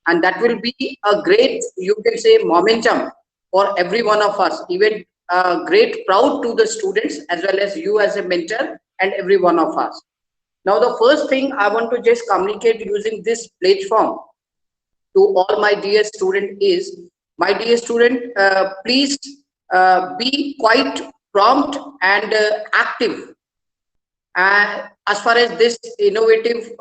and that will be a great, you can say, momentum for every one of us, even great proud to the students as well as you as a mentor and every one of us. Now, the first thing I want to just communicate using this platform to all my dear student is, my dear student, please be quite prompt and active as far as this innovative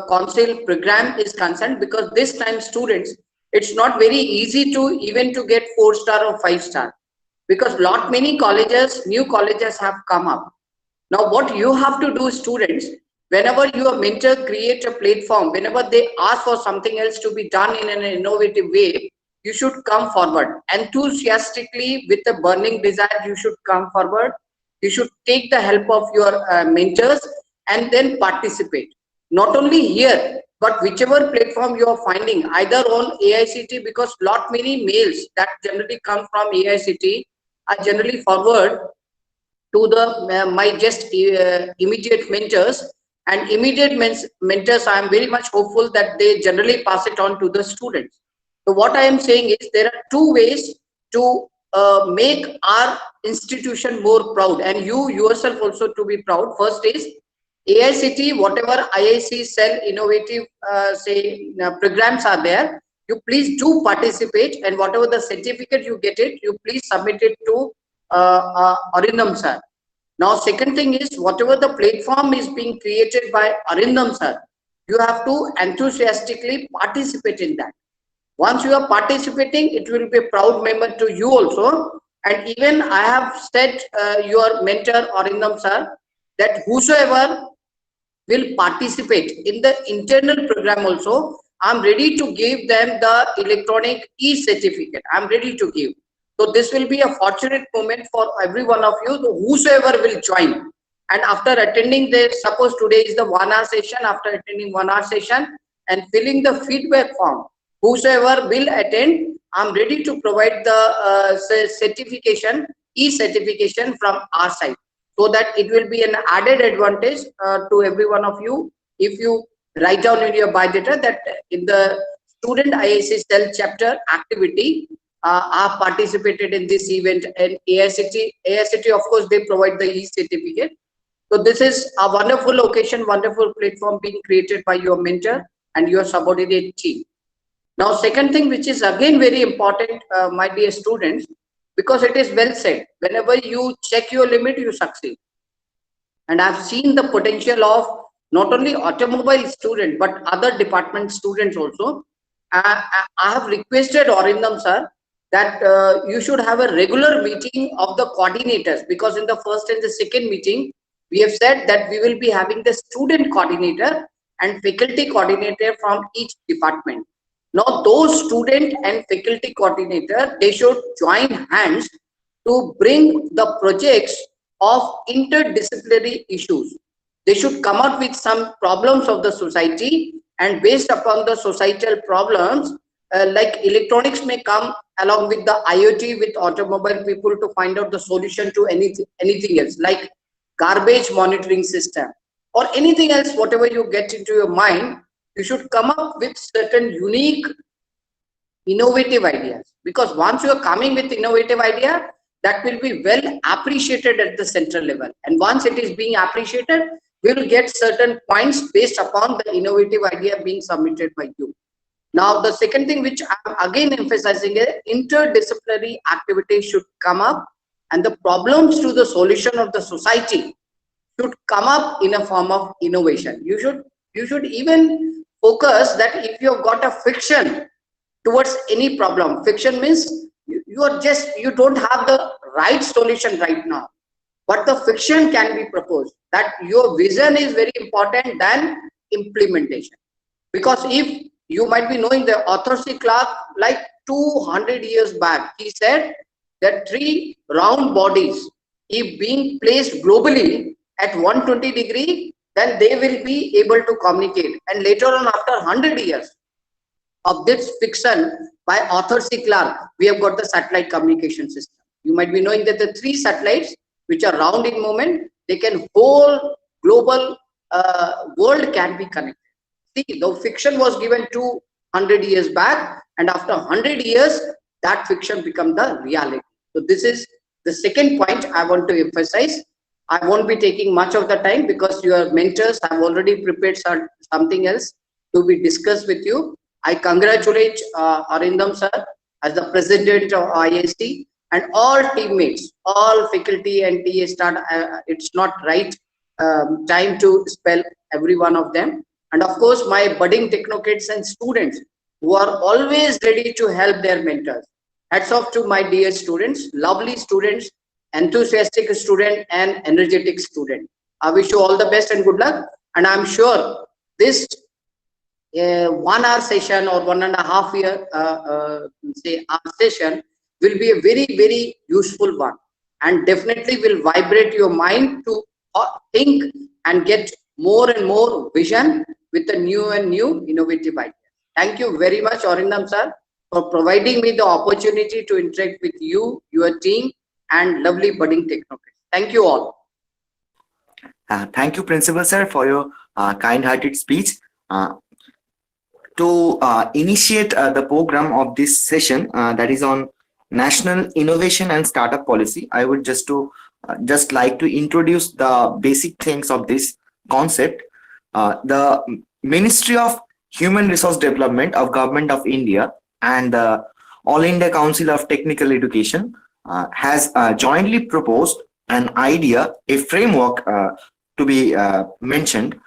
council program is concerned, because this time students, it's not very easy to even to get 4-star or 5-star, because lot many colleges, new colleges have come up. Now what you have to do, students, whenever your mentor create a platform, whenever they ask for something else to be done in an innovative way, you should come forward enthusiastically with a burning desire. You should come forward, you should take the help of your mentors and then participate, not only here but whichever platform you are finding, either on AICT, because lot many mails that generally come from AICT are generally forward to the my just immediate mentors, and immediate mentors, I am very much hopeful that they generally pass it on to the students. So what I am saying is, there are two ways to make our institution more proud, and you yourself also to be proud. First is AICT, whatever IIC cell innovative programs are there, you please do participate, and whatever the certificate you get it, you please submit it to Arindam sir. Now, second thing is, whatever the platform is being created by Arindam sir, you have to enthusiastically participate in that. Once you are participating, it will be a proud member to you also. And even I have said your mentor Arindam sir that whosoever will participate in the internal program also, I'm ready to give them the electronic e-certificate. I'm ready to give. So this will be a fortunate moment for every one of you, whosoever will join. And after attending this, suppose today is the 1 hour session, after attending 1 hour session and filling the feedback form, whosoever will attend, I'm ready to provide the certification, e-certification from our side, so that it will be an added advantage to every one of you if you write down in your biodata that in the student IIC cell chapter activity, have participated in this event, and AICT of course they provide the e-certificate. So this is a wonderful occasion, wonderful platform being created by your mentor and your subordinate team. Now, second thing, which is again very important, my dear students, because it is well said, whenever you check your limit, you succeed. And I've seen the potential of not only automobile student, but other department students also. I have requested Arindam sir that you should have a regular meeting of the coordinators, because in the first and the second meeting, we have said that we will be having the student coordinator and faculty coordinator from each department. Now, those student and faculty coordinator, they should join hands to bring the projects of interdisciplinary issues. They should come up with some problems of the society, and based upon the societal problems, like electronics may come along with the IoT with automobile people to find out the solution to anything else, like garbage monitoring system or anything else, whatever you get into your mind, you should come up with certain unique innovative ideas, because once you are coming with innovative idea, that will be well appreciated at the central level, and once it is being appreciated, we will get certain points based upon the innovative idea being submitted by you. Now, the second thing which I'm again emphasizing is interdisciplinary activities should come up, and the problems to the solution of the society should come up in a form of innovation. You should even focus that if you've got a fiction towards any problem, fiction means you don't have the right solution right now, but the fiction can be proposed, that your vision is very important than implementation. Because if you might be knowing the Arthur C. Clarke, like 200 years back, he said that 3 round bodies, if being placed globally at 120 degree, then they will be able to communicate. And later on, after 100 years of this fiction by Arthur C. Clarke, we have got the satellite communication system. You might be knowing that the 3 satellites which are round in movement, they can whole global world can be connected. See, the fiction was given to 100 years back, and after 100 years, that fiction become the reality. So this is the second point I want to emphasize. I won't be taking much of the time because your mentors have already prepared something else to be discussed with you. I congratulate Arindam sir as the president of IST and all teammates, all faculty and TA staff. It's not right time to spell every one of them. And of course, my budding technocrats and students who are always ready to help their mentors. Hats off to my dear students, lovely students, enthusiastic student and energetic student. I wish you all the best and good luck. And I'm sure this 1 hour session or 1.5 year say hour session will be a very useful one, and definitely will vibrate your mind to think and get more and more vision with a new and new innovative ideas. Thank you very much, Arindam sir, for providing me the opportunity to interact with you, your team, and lovely budding technocrats. Thank you all. Thank you, Principal Sir, for your kind-hearted speech. To initiate the program of this session, that is on National Innovation and Startup Policy, I would just like to introduce the basic things of this concept. The Ministry of Human Resource Development of Government of India and the All India Council of Technical Education has jointly proposed an idea, a framework to be mentioned,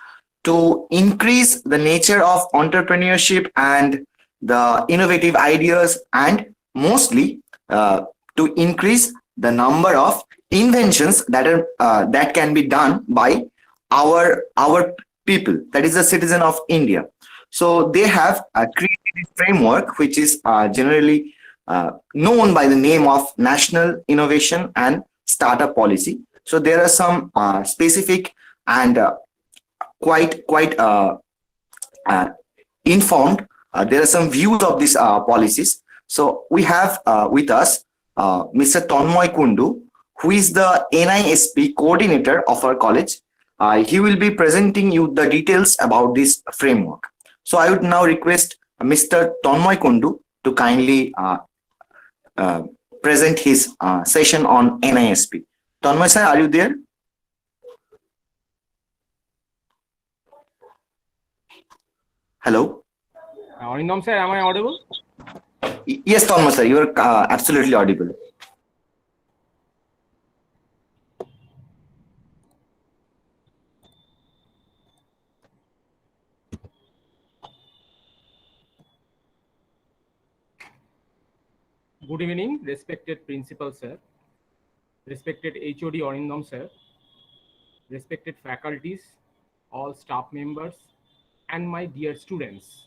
to increase the nature of entrepreneurship and the innovative ideas, and mostly to increase the number of inventions that can be done by our people, that is the citizen of India. So they have created a framework which is generally known by the name of National Innovation and Startup Policy. So there are some specific and quite informed. There are some views of these policies. So we have with us Mr. Tanmoy Kundu, who is the NISP coordinator of our college. He will be presenting you the details about this framework. So I would now request Mr. Tanmoy Kundu to kindly present his session on NISP. Tanmoy sir, are you there? Hello. Arindam sir, am I audible? Yes, Tanmoy sir, you are absolutely audible. Good evening, respected Principal Sir, respected HOD Arindam Sir, respected faculties, all staff members, and my dear students.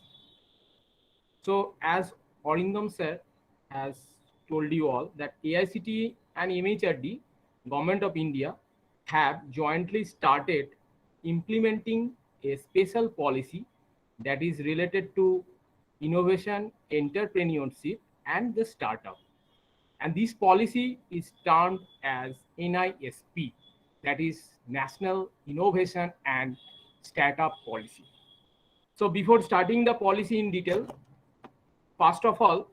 So as Arindam Sir has told you all that AICTE and MHRD, Government of India, have jointly started implementing a special policy that is related to innovation, entrepreneurship, and the startup. And this policy is termed as NISP, that is National Innovation and Startup Policy. So before starting the policy in detail, first of all,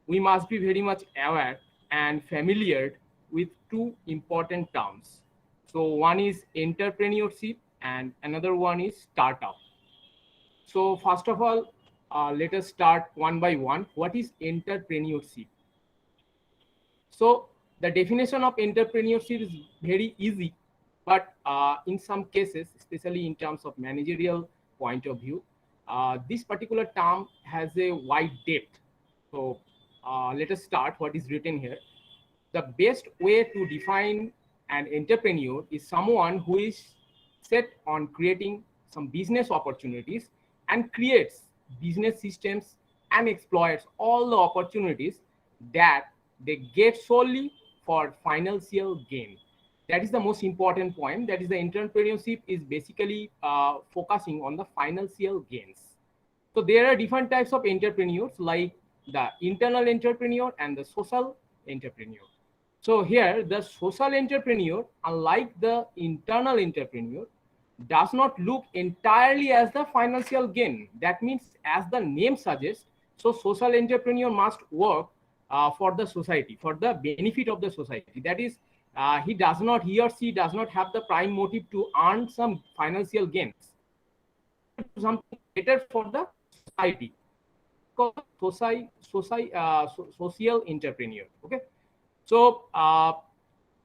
we must be very much aware and familiar with two important terms. So one is entrepreneurship and another one is startup. So first of all, let us start one by one. What is entrepreneurship? So the definition of entrepreneurship is very easy, but in some cases, especially in terms of managerial point of view, this particular term has a wide depth. So let us start what is written here. The best way to define an entrepreneur is someone who is set on creating some business opportunities and creates business systems and exploits all the opportunities that they get solely for financial gain. That is the most important point. That is, the entrepreneurship is basically focusing on the financial gains. So there are different types of entrepreneurs, like the internal entrepreneur and the social entrepreneur. So here, the social entrepreneur, unlike the internal entrepreneur, does not look entirely as the financial gain. That means, as the name suggests, so social entrepreneur must work for the society, for the benefit of the society. That is, he or she does not have the prime motive to earn some financial gains. Something better for the society. Called social entrepreneur. Okay, so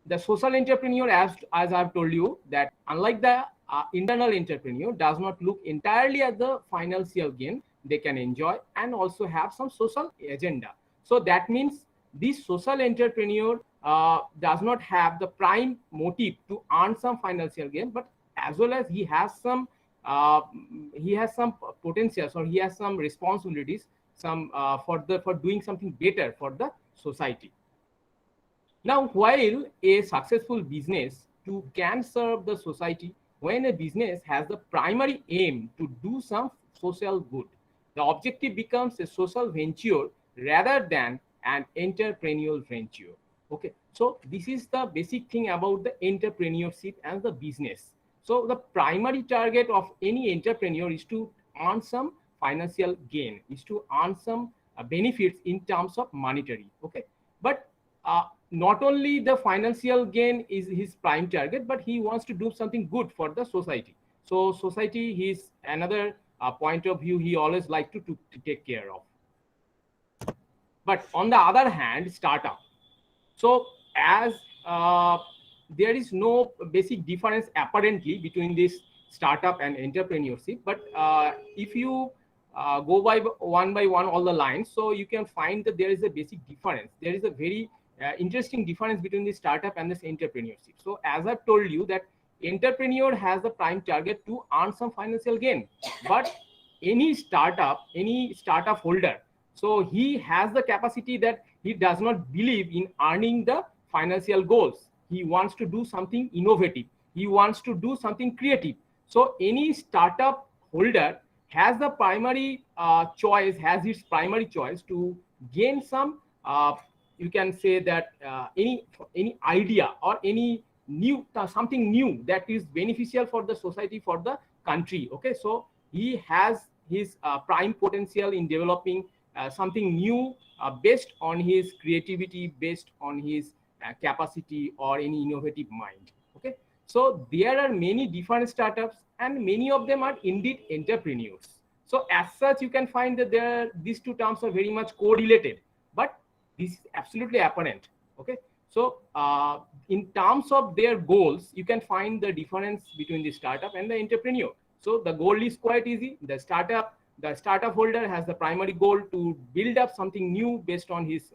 the social entrepreneur, as I've told you, that unlike the internal entrepreneur, does not look entirely at the financial gain they can enjoy, and also have some social agenda. So that means this social entrepreneur does not have the prime motive to earn some financial gain, but as well as he has some potentials, or he has some responsibilities, for doing something better for the society. Now, while a successful business can serve the society, when a business has the primary aim to do some social good, the objective becomes a social venture rather than an entrepreneurial venture. Okay, so this is the basic thing about the entrepreneurship and the business. So the primary target of any entrepreneur is to earn some financial gain, is to earn some benefits in terms of monetary. Okay, but not only the financial gain is his prime target, but he wants to do something good for the society. So society, his another point of view he always like to take care of. But on the other hand, startup. So as there is no basic difference apparently between this startup and entrepreneurship, but if you go by one all the lines, so you can find that there is a basic difference. There is a very interesting difference between the startup and this entrepreneurship. So as I've told you, that entrepreneur has the prime target to earn some financial gain, but any startup holder, so he has the capacity that he does not believe in earning the financial goals. He wants to do something innovative, he wants to do something creative. So any startup holder has the primary has its primary choice to gain some you can say that any idea or any something new that is beneficial for the society, for the country. Okay, so he has his prime potential in developing something new based on his creativity, based on his capacity or any innovative mind. Okay, so there are many different startups, and many of them are indeed entrepreneurs. So as such, you can find that these two terms are very much correlated, but this is absolutely apparent. Okay, so in terms of their goals, you can find the difference between the startup and the entrepreneur. So the goal is quite easy. The startup holder has the primary goal to build up something new based on his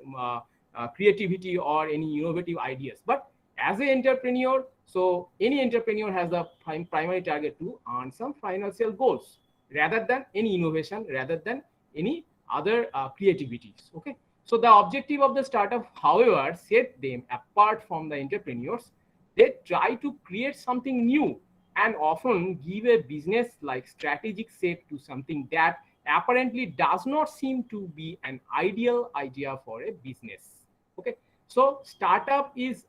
creativity or any innovative ideas. But as an entrepreneur, so any entrepreneur has the primary target to earn some financial goals rather than any innovation, rather than any other creativities. Okay, so the objective of the startup, however, set them apart from the entrepreneurs. They try to create something new and often give a business-like strategic shape to something that apparently does not seem to be an ideal idea for a business. Okay, so startup is,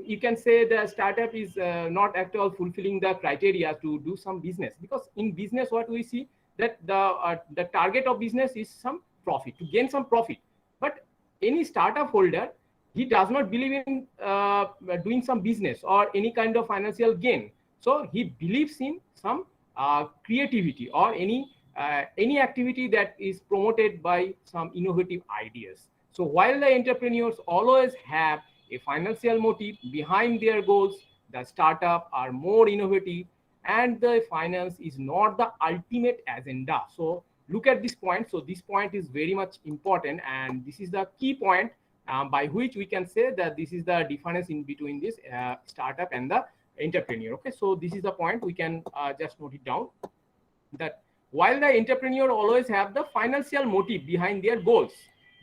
you can say the startup is not at all fulfilling the criteria to do some business, because in business what we see that the target of business is some profit, to gain some profit. But any startup holder, he does not believe in doing some business or any kind of financial gain. So he believes in some creativity or any activity that is promoted by some innovative ideas. So while the entrepreneurs always have a financial motive behind their goals, the startup are more innovative and the finance is not the ultimate agenda. So look at this point. So this point is very much important, and this is the key point by which we can say that this is the difference in between this startup and the entrepreneur. Okay, so this is the point we can just note it down, that while the entrepreneur always have the financial motive behind their goals,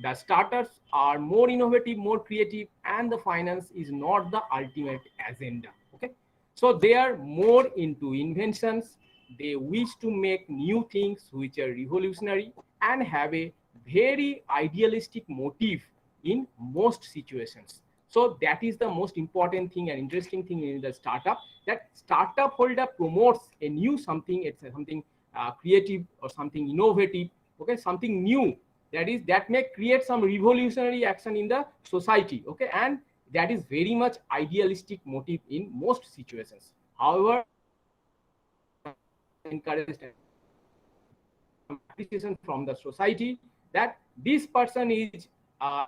the startups are more innovative, more creative, and the finance is not the ultimate agenda. Okay, so they are more into inventions. They wish to make new things which are revolutionary and have a very idealistic motive in most situations. So that is the most important thing and interesting thing in the startup, that startup holder promotes a new something, it's something creative or something innovative, okay, something new, that may create some revolutionary action in the society, okay, and that is very much idealistic motive in most situations. However, encouraged appreciation from the society that this person is a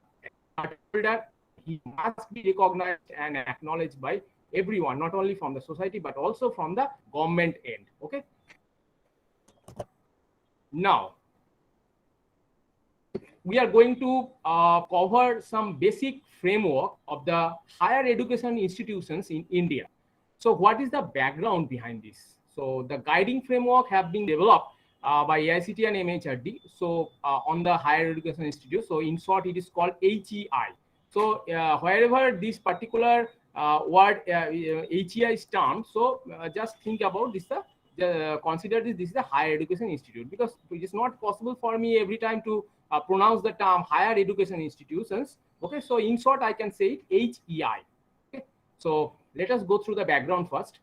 holder, he must be recognized and acknowledged by everyone, not only from the society but also from the government end. Okay. Now we are going to cover some basic framework of the higher education institutions in India. So what is the background behind this? So the guiding framework have been developed by AICT and MHRD. So on the higher education institute. So in short, it is called HEI. So wherever this particular word HEI is termed, so just think about this. Consider this is a higher education institute, because it is not possible for me every time to pronounce the term higher education institutions. Okay, so in short, I can say it HEI. Okay, so let us go through the background first.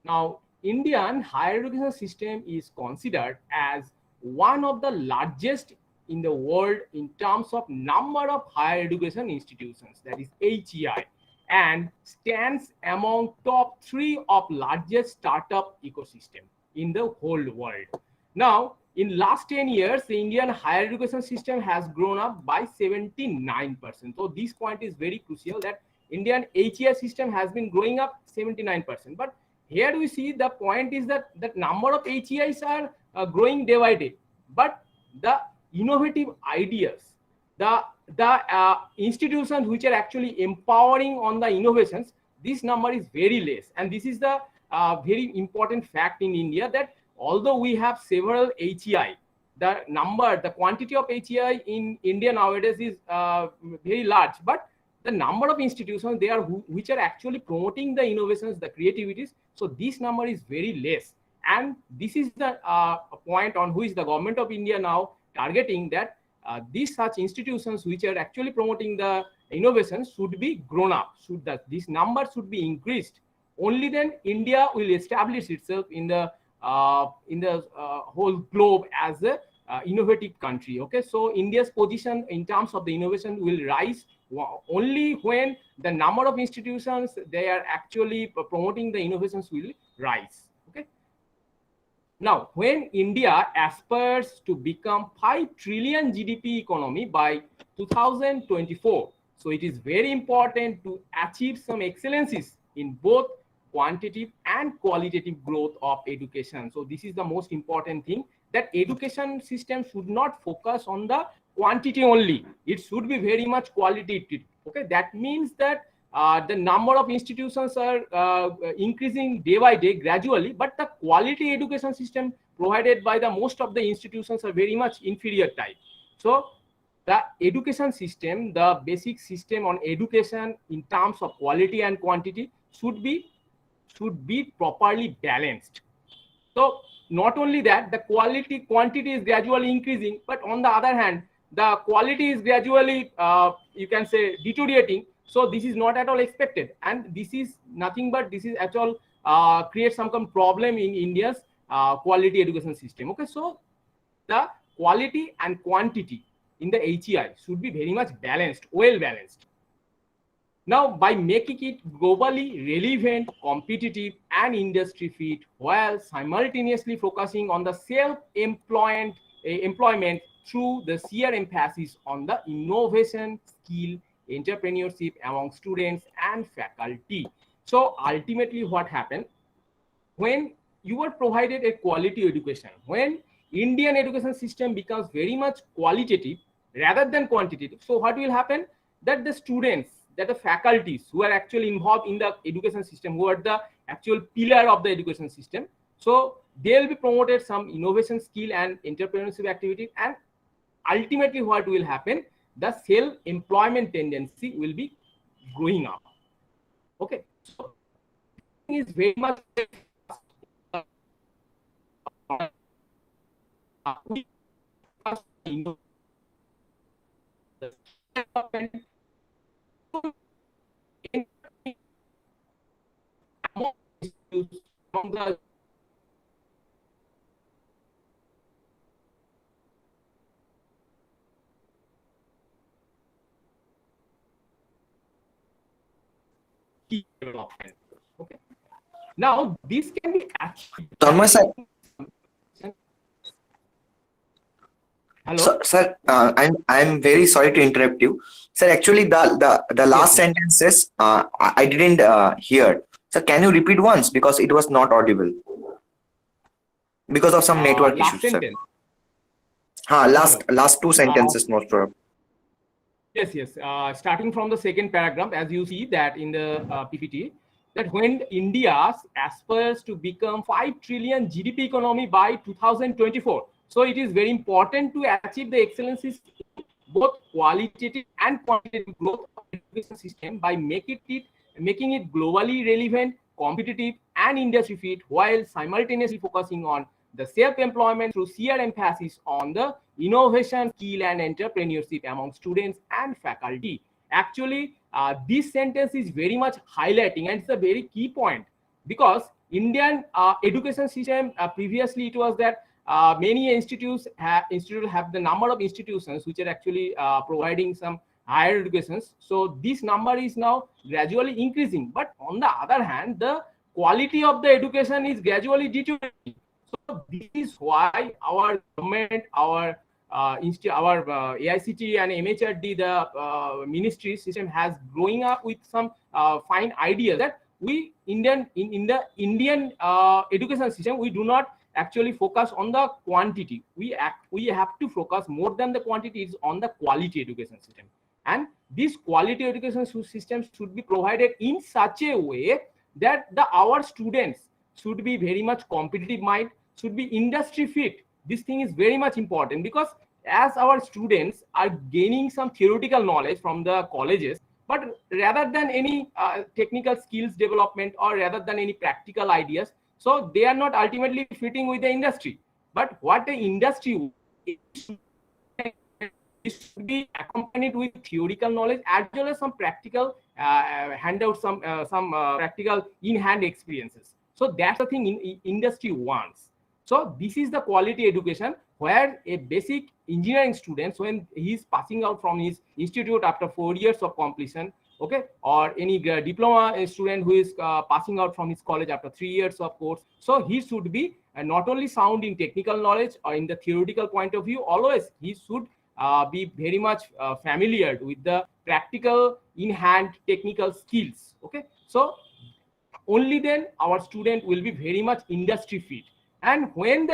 Now, Indian higher education system is considered as one of the largest in the world in terms of number of higher education institutions, that is HEI, and stands among top 3 of largest startup ecosystem in the whole world. Now, in last 10 years, the Indian higher education system has grown up by 79%. So this point is very crucial, that Indian HEI system has been growing up 79%. But here we see the point is that the number of HEIs are growing day by day, but the innovative ideas, the institutions which are actually empowering on the innovations, this number is very less. And this is the very important fact in India, that although we have several HEI, the quantity of HEI in India nowadays is very large, but the number of institutions there which are actually promoting the innovations, the creativities, so this number is very less. And this is the point on which the government of India now targeting, that these such institutions which are actually promoting the innovations should be grown up, this number should be increased. Only then India will establish itself in the whole globe as a innovative country. Okay, so India's position in terms of the innovation will rise only when the number of institutions they are actually promoting the innovations will rise. Okay. Now, when India aspires to become 5 trillion GDP economy by 2024, so it is very important to achieve some excellencies in both quantitative and qualitative growth of education. So this is the most important thing, that education system should not focus on the quantity only, it should be very much qualitative. Okay, that means that the number of institutions are increasing day by day gradually, but the quality education system provided by the most of the institutions are very much inferior type. So the education system, the basic system on education in terms of quality and quantity should be properly balanced. So not only that, the quantity is gradually increasing, but on the other hand, the quality is gradually you can say deteriorating. So this is not at all expected, and this is nothing but this is at all creates some kind of problem in India's quality education system. Okay, so the quality and quantity in the HEI should be very much balanced, well balanced. Now, by making it globally relevant, competitive, and industry fit, while simultaneously focusing on the self-employment through the sheer emphasis on the innovation, skill, entrepreneurship among students and faculty. So ultimately what happened, when you are provided a quality education, when Indian education system becomes very much qualitative rather than quantitative, so what will happen, that the students, that the faculties who are actually involved in the education system, who are the actual pillar of the education system, so they will be promoted some innovation, skill, and entrepreneurship activity, and ultimately what will happen, the self-employment tendency will be growing up. Okay, so is very much skill development. Okay. Now, this can be achieved. Tanmay sir. Hello. So, sir, I'm very sorry to interrupt you, sir. Actually, the last Yes, yes. sentences I didn't hear. So, can you repeat once because it was not audible because of some network Last issues, sir. sentence. Last two sentences most probably. Yes, yes. Starting from the second paragraph, as you see that in the PPT, that when India aspires to become 5 trillion GDP economy by 2024, so it is very important to achieve the excellencies in both qualitative and quantitative growth of the education system by making it globally relevant, competitive, and industry fit, while simultaneously focusing on the self-employment through sheer emphasis on the innovation, skill, and entrepreneurship among students and faculty. Actually, this sentence is very much highlighting, and it's a very key point, because Indian education system, previously it was that many institutes have the number of institutions which are actually providing some higher educations. So this number is now gradually increasing. But on the other hand, the quality of the education is gradually deteriorating. So this is why our government, our AICT and MHRD, the ministry system has growing up with some fine ideas that we in the Indian education system, we do not actually focus on the quantity. We have to focus more than the quantity is on the quality education system. And this quality education system should be provided in such a way that our students should be very much competitive mind, should be industry fit. This thing is very much important, because as our students are gaining some theoretical knowledge from the colleges, but rather than any technical skills development or rather than any practical ideas, so they are not ultimately fitting with the industry. But what the industry should be accompanied with theoretical knowledge as well as some practical handouts, some practical in-hand experiences. So that's the thing industry wants. So this is the quality education where a basic engineering student, when he is passing out from his institute after 4 years of completion, okay, or any diploma student who is passing out from his college after 3 years of course, so he should be not only sound in technical knowledge or in the theoretical point of view, always he should be very much familiar with the practical in-hand technical skills. Okay, so only then our student will be very much industry fit. And when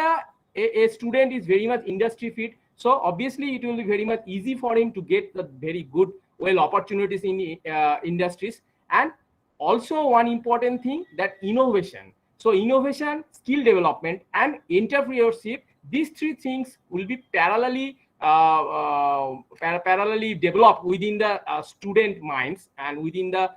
a student is very much industry fit, so obviously it will be very much easy for him to get the very good opportunities in industries. And also one important thing, that innovation. So innovation, skill development, and entrepreneurship, these three things will be parallelly developed within the student minds and within the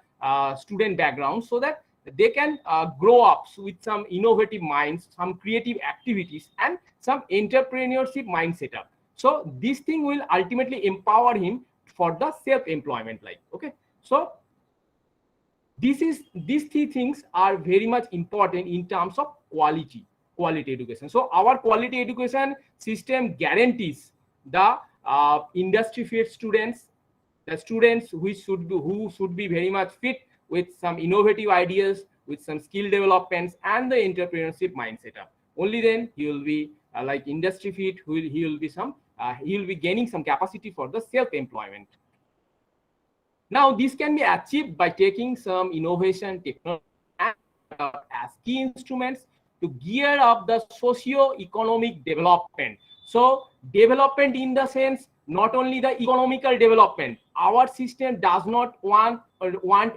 student background, so that they can grow up with some innovative minds, some creative activities, and some entrepreneurship mindset up. So this thing will ultimately empower him for the self-employment life. Okay, so these three things are very much important in terms of quality education. So our quality education system guarantees the industry fit students, the students who should be very much fit with some innovative ideas, with some skill developments and the entrepreneurship mindset up. Only then he will be like industry fit, he will be gaining some capacity for the self-employment. Now this can be achieved by taking some innovation technology as key instruments to gear up the socio-economic development. So development in the sense, not only the economical development. Our system does not want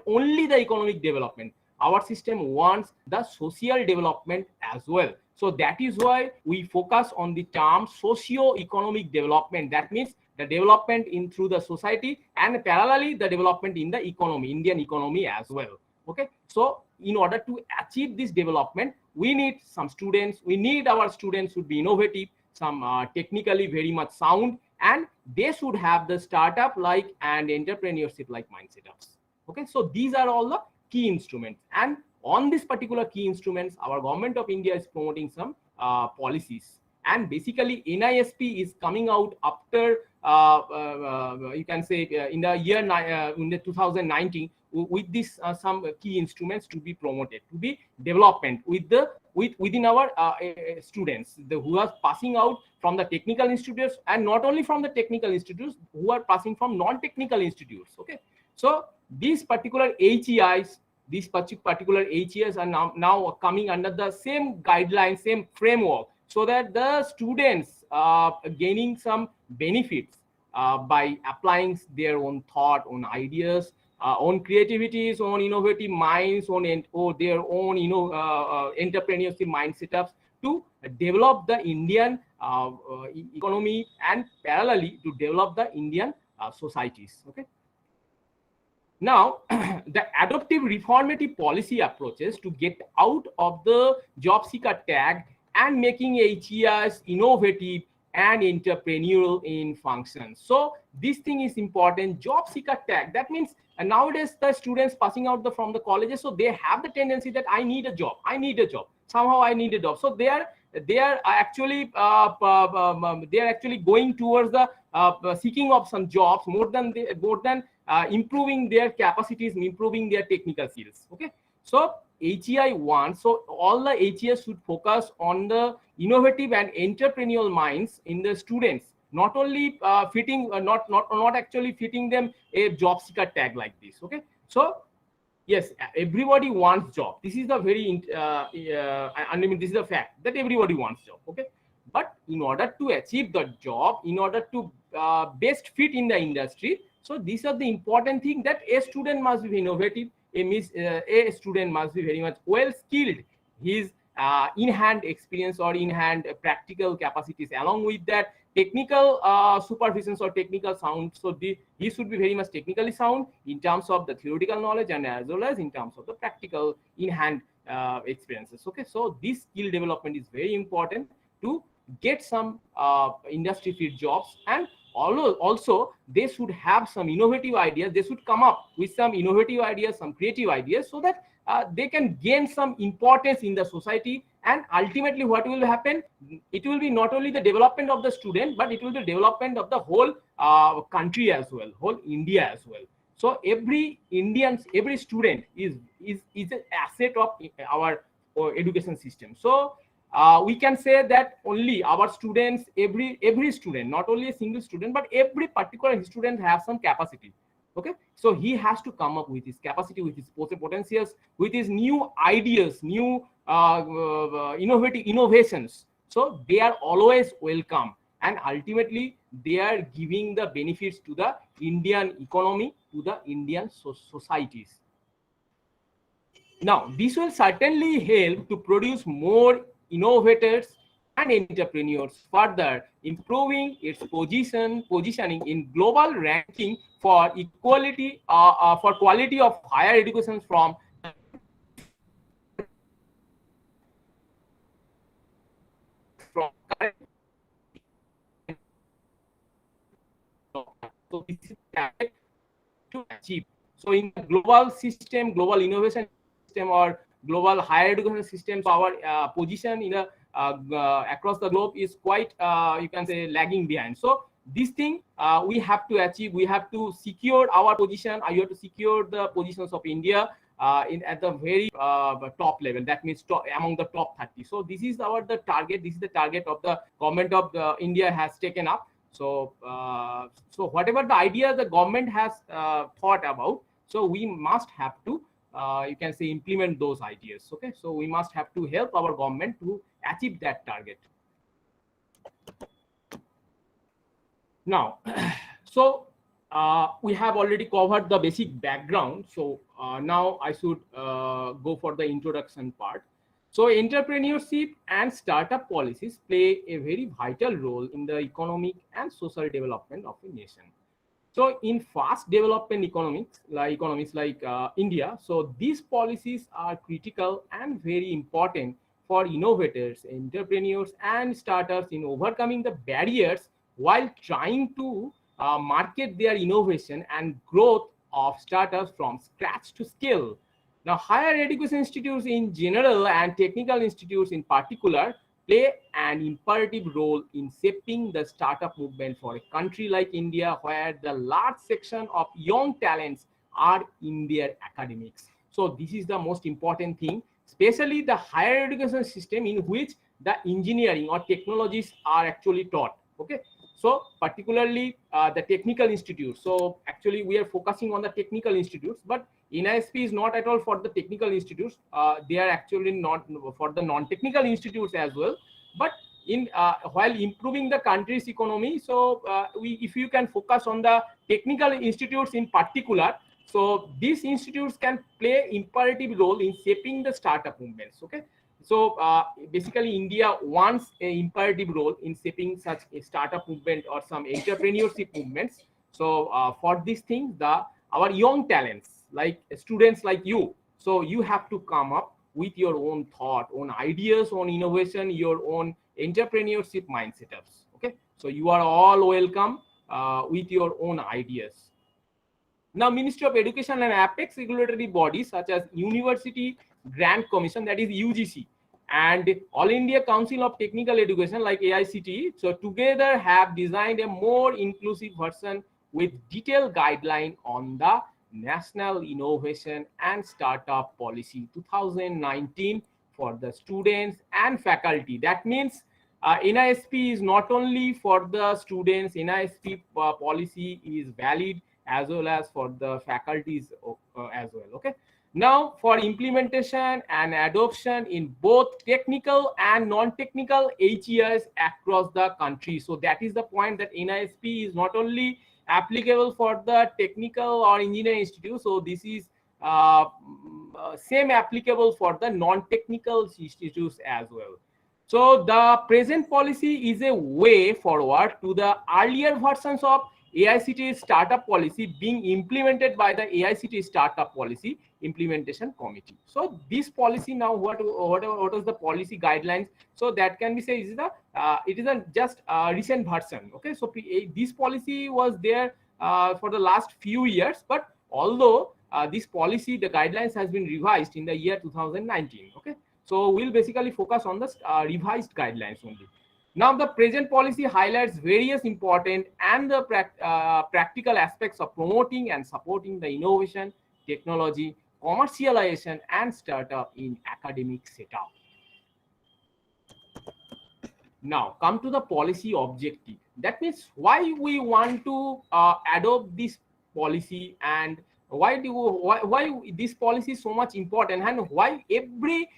only the economic development. Our system wants the social development as well. So that is why we focus on the term socio-economic development. That means the development through the society, and parallelly the development in the economy, Indian economy as well. Okay, so in order to achieve this development, we need some students. We need our students should be innovative, some technically very much sound, and they should have the startup like and entrepreneurship like mindsets. Okay, so these are all the key instruments, and on this particular key instruments, our government of India is promoting some policies. And basically NISP is coming out after you can say in the year in the 2019 with this some key instruments to be promoted, to be development with the within our students who are passing out from the technical institutes, and not only from the technical institutes, who are passing from non-technical institutes. Okay, so these particular HEIs, these particular HEIs are now coming under the same guidelines, same framework, so that the students gaining some benefits by applying their own thought, own ideas, own creativities, own innovative minds, or their own entrepreneurship mind setups to develop the Indian economy, and parallelly to develop the Indian societies. Okay. Now, the adaptive reformative policy approaches to get out of the job seeker tag and making HEIs innovative and entrepreneurial in function. So this thing is important. Job seeker tag, that means nowadays the students passing out from the colleges, so they have the tendency that I need a job, somehow I need a job. So they are actually going towards the seeking of some jobs more than improving their capacities, improving their technical skills. Okay, so HEI 1, so all the HEIs should focus on the innovative and entrepreneurial minds in the students, not only fitting not actually fitting them a job seeker tag like this. Okay, so yes, everybody wants job. This is the very I mean, this is a fact that everybody wants job. Okay, but in order to achieve the job, in order to best fit in the industry, so these are the important thing, that a student must be innovative, a student must be very much well skilled, his in-hand experience or in-hand practical capacities, along with that technical supervisions or technical sound. So he should be very much technically sound in terms of the theoretical knowledge and as well as in terms of the practical in-hand experiences. Okay, so this skill development is very important to get some industry fit jobs. And also they should have some innovative ideas, they should come up with some innovative ideas, some creative ideas, so that they can gain some importance in the society. And ultimately what will happen, it will be not only the development of the student, but it will be development of the whole country as well, whole India as well. So every student is an asset of our education system. So we can say that only our students, every student, not only a single student, but every particular student has some capacity. Okay, so he has to come up with his capacity, with his potentials, with his new ideas, new innovations. So they are always welcome, and ultimately they are giving the benefits to the Indian economy, to the Indian societies. Now, this will certainly help to produce more innovators and entrepreneurs, further improving its positioning in global ranking for equality, for quality of higher education from current. So this is to achieve. So in the global system, global innovation system, or global higher education systems, our position in the across the globe is quite you can say lagging behind. So this thing we have to achieve. We have to secure our position. You have to secure the positions of India at the very top level. That means among the top 30. So this is the target. This is the target of the government of India has taken up. So so whatever the idea the government has thought about, so we must have to you can say implement those ideas. Okay, so we must have to help our government to achieve that target. Now, so we have already covered the basic background. So now I should go for the introduction part. So entrepreneurship and startup policies play a very vital role in the economic and social development of a nation. So in fast development economies like India, so these policies are critical and very important for innovators, entrepreneurs, and startups in overcoming the barriers while trying to market their innovation and growth of startups from scratch to scale. Now, higher education institutes in general and technical institutes in particular play an imperative role in shaping the startup movement for a country like India, where the large section of young talents are in their academics. So this is the most important thing, especially the higher education system in which the engineering or technologies are actually taught. Okay, so particularly the technical institutes. So actually we are focusing on the technical institutes, but NISP is not at all for the technical institutes. They are actually not for the non-technical institutes as well. But in while improving the country's economy, so if you can focus on the technical institutes in particular, so these institutes can play imperative role in shaping the startup movements. Okay, so basically India wants an imperative role in shaping such a startup movement or some entrepreneurship movements. So for these things, our young talents, like students like you, so you have to come up with your own thought, own ideas, own innovation, your own entrepreneurship mind setups. Okay, so you are all welcome with your own ideas. Now, Ministry of Education and apex regulatory bodies such as University Grant Commission, that is UGC, and All India Council of Technical Education like AICTE, so together have designed a more inclusive version with detailed guideline on the National Innovation and Startup Policy 2019 for the students and faculty. That means NISP is not only for the students, NISP policy is valid as well as for the faculties as well. Okay, now for implementation and adoption in both technical and non-technical HEIs across the country. So that is the point, that NISP is not only applicable for the technical or engineering institute, so this is same applicable for the non-technical institutes as well. So the present policy is a way forward to the earlier versions of AICTE startup policy being implemented by the AICTE startup policy implementation committee. So this policy now, what is the policy guidelines? So that can be said is the it is a just recent version. Okay, so this policy was there for the last few years, but although this policy, the guidelines has been revised in the year 2019. Okay, so we'll basically focus on the revised guidelines only. Now, the present policy highlights various important and the practical aspects of promoting and supporting the innovation, technology, commercialization, and startup in academic setup. Now, come to the policy objective. That means why we want to adopt this policy, and why this policy is so much important, and why every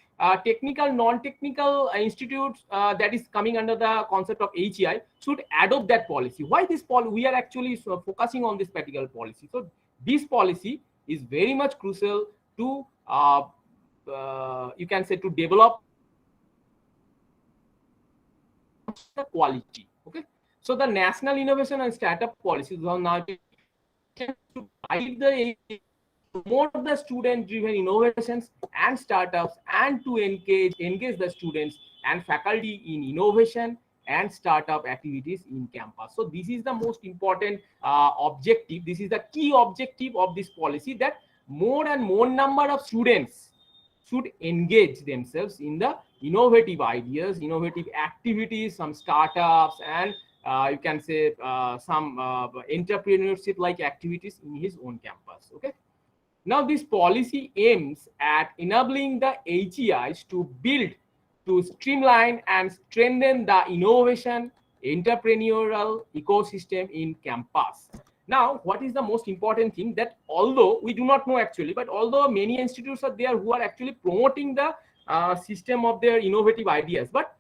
technical, non-technical institutes that is coming under the concept of HEI should adopt that policy. Why this we are actually focusing on this particular policy. So this policy is very much crucial to you can say to develop the quality. Okay, so the National Innovation and Startup Policy is now to guide the promote the student-driven innovations and startups, and to engage the students and faculty in innovation and startup activities in campus. So this is the most important objective. This is the key objective of this policy, that more and more number of students should engage themselves in the innovative ideas, innovative activities, some startups, and you can say some entrepreneurship like activities in his own campus. Okay. Now, this policy aims at enabling the HEIs to build, to streamline and strengthen the innovation, entrepreneurial ecosystem in campus. Now, what is the most important thing, that although we do not know actually, but although many institutes are there who are actually promoting the system of their innovative ideas, but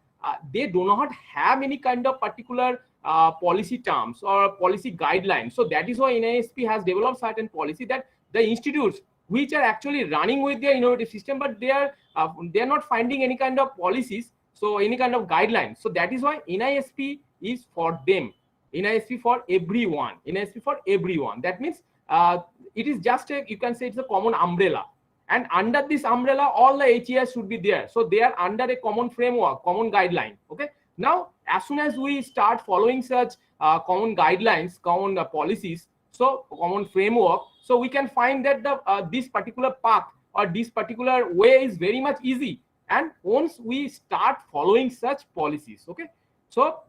they do not have any kind of particular policy terms or policy guidelines. So that is why NISP has developed certain policy, that the institutes which are actually running with their innovative system, but they are not finding any kind of policies, so any kind of guidelines. So that is why NISP is for them, NISP for everyone, NISP for everyone. That means it is just a, you can say it's a common umbrella, and under this umbrella all the HEIs should be there. So they are under a common framework, common guideline. Okay. Now, as soon as we start following such common guidelines, common policies, so common framework, so we can find that the this particular path or this particular way is very much easy And once we start following such policies, okay, so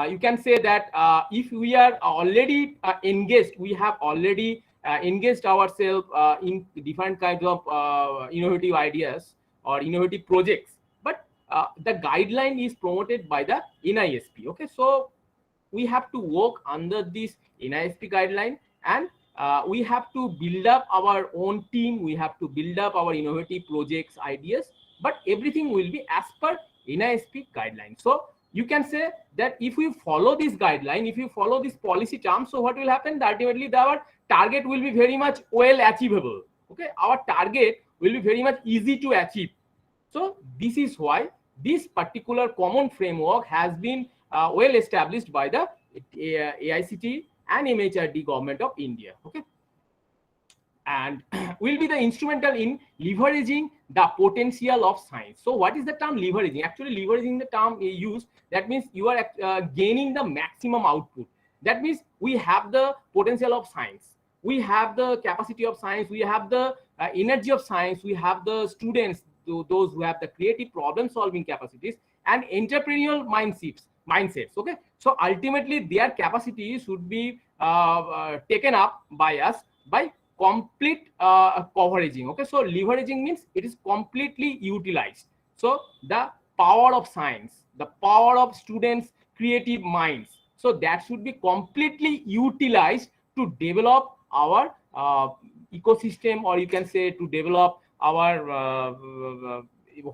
you can say that if we are already engaged, we have already engaged ourselves in different kinds of innovative ideas or innovative projects, but the guideline is promoted by the NISP. Okay, so we have to work under this NISP guideline, and we have to build up our own team. We have to build up our innovative projects, ideas, but everything will be as per NISP guideline. So you can say that if we follow this guideline, if you follow this policy terms, so what will happen? Ultimately, our target will be very much well achievable. Okay, our target will be very much easy to achieve. So this is why this particular common framework has been well established by the AICTE and MHRD government of India. Okay, and will be the instrumental in leveraging the potential of science. So what is the term leveraging? Actually, leveraging the term used, that means you are gaining the maximum output. That means we have the potential of science, we have the capacity of science, we have the energy of science, we have the students, those who have the creative problem solving capacities and entrepreneurial mindsets. Okay, so ultimately their capacity should be taken up by us by complete coveraging. Okay, so leveraging means it is completely utilized. So the power of science, the power of students creative minds, so that should be completely utilized to develop our ecosystem, or you can say to develop our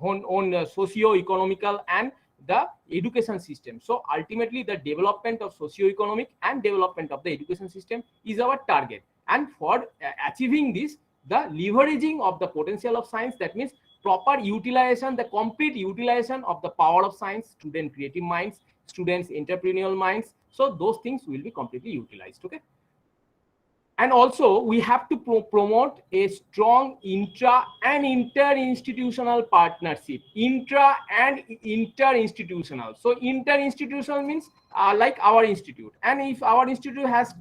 own socio-economical and the education system. So ultimately the development of socio-economic and development of the education system is our target. And for achieving this, the leveraging of the potential of science, that means proper utilization, the complete utilization of the power of science, student creative minds, students entrepreneurial minds, so those things will be completely utilized. Okay, and also we have to promote a strong intra and inter-institutional partnership. Intra and inter-institutional. So inter-institutional means like our institute, and if our institute has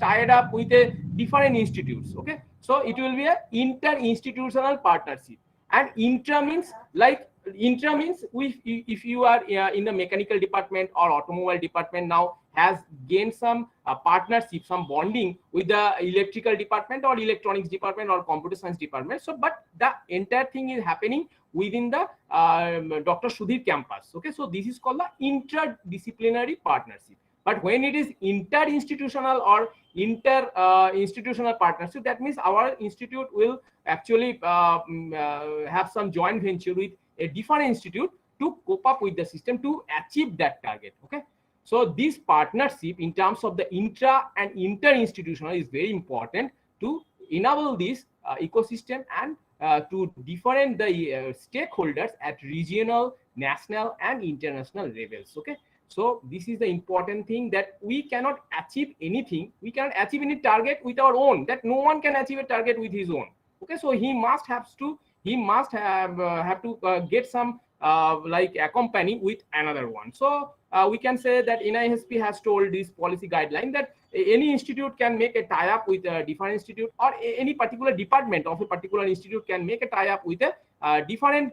tied up with a different institutes, okay, so it will be a inter-institutional partnership. And intra means like if you are in the mechanical department or automobile department now has gained some partnership, some bonding with the electrical department or electronics department or computer science department. So but the entire thing is happening within the Dr. Sudhir campus. Okay, so this is called the interdisciplinary partnership. But when it is inter-institutional or inter-institutional partnership, that means our institute will actually have some joint venture with a different institute to cope up with the system to achieve that target. Okay, so this partnership in terms of the intra and inter-institutional is very important to enable this ecosystem and to different the stakeholders at regional, national and international levels. Okay, so this is the important thing, that we cannot achieve anything, we cannot achieve any target with our own, that no one can achieve a target with his own. Okay, so he must have to get some like accompany with another one. So we can say that NISP has told this policy guideline that any institute can make a tie-up with a different institute, or any particular department of a particular institute can make a tie-up with a different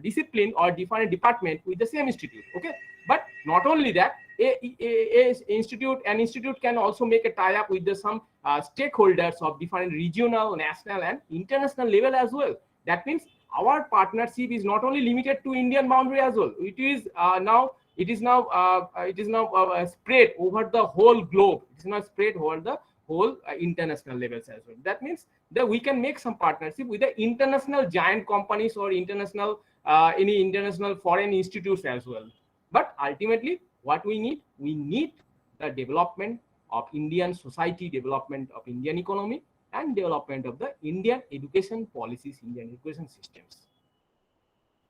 discipline or different department with the same institute. Okay, but not only that, an institute can also make a tie-up with some stakeholders of different regional, national and international level as well. That means our partnership is not only limited to Indian boundary as well. It is now spread over the whole globe. It is now spread over the whole international levels as well. That means that we can make some partnership with the international giant companies or international any international foreign institutes as well. But ultimately, what we need the development of Indian society, development of Indian economy, and development of the Indian education policies, Indian education systems.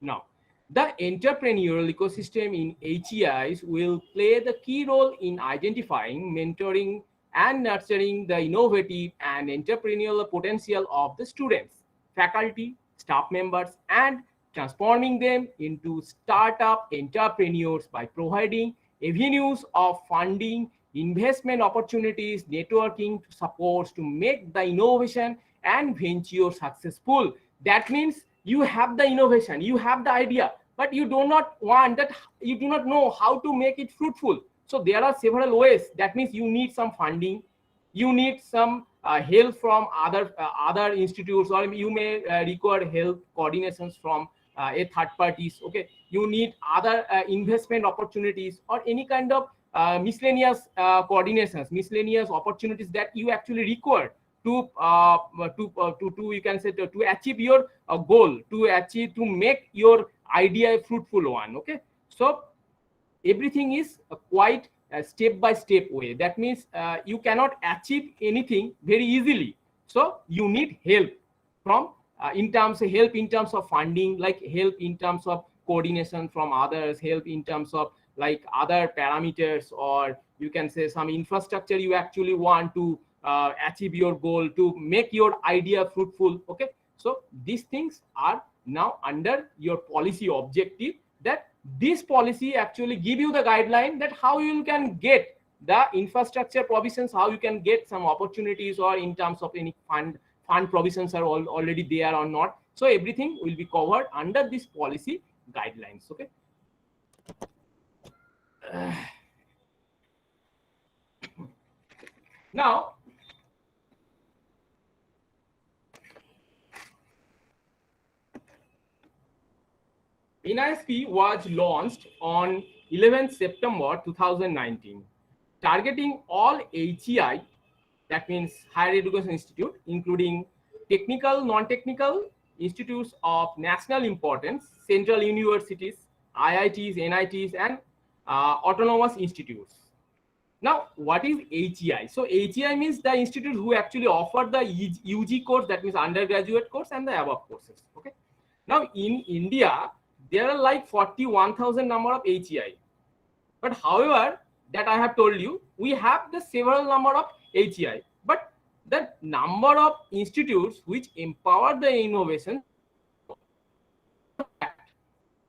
Now, the entrepreneurial ecosystem in HEIs will play the key role in identifying, mentoring, and nurturing the innovative and entrepreneurial potential of the students, faculty, staff members, and transforming them into startup entrepreneurs by providing avenues of funding, investment opportunities, networking supports to make the innovation and venture successful. That means you have the innovation, you have the idea, but you do not want that, you do not know how to make it fruitful. So there are several ways. That means you need some funding, you need some help from other institutes, or you may require help coordinations from a third parties. Okay, you need other investment opportunities, or any kind of miscellaneous coordinations, miscellaneous opportunities that you actually require to you can say to achieve your goal, to make your idea a fruitful one. Okay, so everything is quite a step by step way. That means you cannot achieve anything very easily, so you need help from in terms of help in terms of funding, like help in terms of coordination from others, help in terms of like other parameters, or you can say some infrastructure you actually want to achieve your goal, to make your idea fruitful. Okay, so these things are now under your policy objective, that this policy actually give you the guideline that how you can get the infrastructure provisions, how you can get some opportunities, or in terms of any fund provisions are already there or not. So everything will be covered under this policy guidelines. Okay, now NISP was launched on 11th September 2019, targeting all HEI, that means higher education institute, including technical, non-technical institutes of national importance, central universities, IITs, NITs, and autonomous institutes. Now, what is HEI? So HEI means the institute who actually offer the UG course, that means undergraduate course, and the above courses. Okay. Now in India, there are like 41,000 number of HEI. But however, that I have told you, we have the several number of HEI. But the number of institutes which empower the innovation,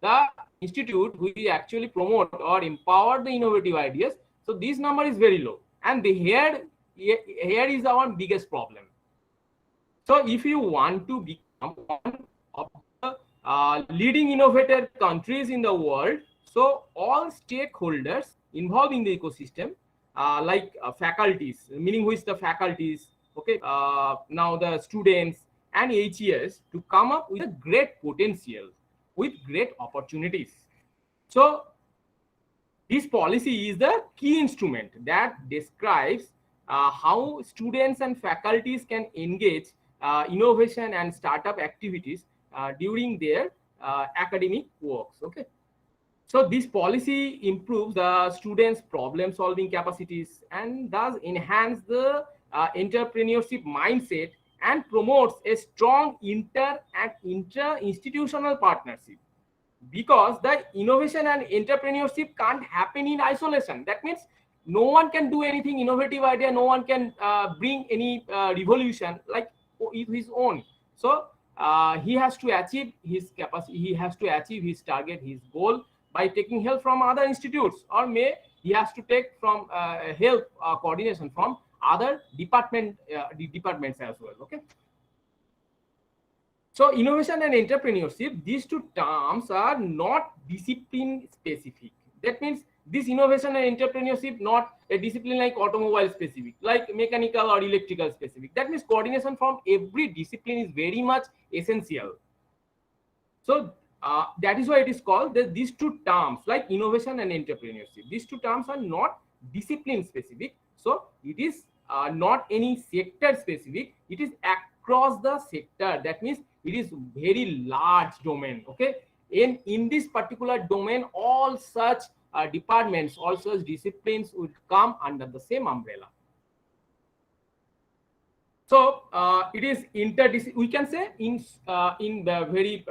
the institute which actually promote or empower the innovative ideas, so this number is very low. And here is our biggest problem. So if you want to become one of the leading innovator countries in the world, so all stakeholders involved in the ecosystem, like faculties, meaning who is the faculties, okay, now the students and HES, to come up with a great potential, with great opportunities. So this policy is the key instrument that describes how students and faculties can engage innovation and startup activities during their academic works. Okay, so this policy improves the students' problem-solving capacities and thus enhance the entrepreneurship mindset and promotes a strong inter-institutional partnership. Because the innovation and entrepreneurship can't happen in isolation. That means no one can do anything innovative idea, no one can bring any revolution like his own. So he has to achieve his capacity, he has to achieve his target, his goal, by taking help from other institutes, or he has to take from help coordination from other departments as well. Okay. So innovation and entrepreneurship, these two terms are not discipline specific. That means this innovation and entrepreneurship not a discipline like automobile specific, like mechanical or electrical specific. That means coordination from every discipline is very much essential. So that is why it is called that these two terms, like innovation and entrepreneurship, these two terms are not discipline specific. So it is not any sector specific, it is across the sector. That means it is very large domain. Okay, in this particular domain, all such departments, all such disciplines would come under the same umbrella. So it is interdisciplinary. We can say in the very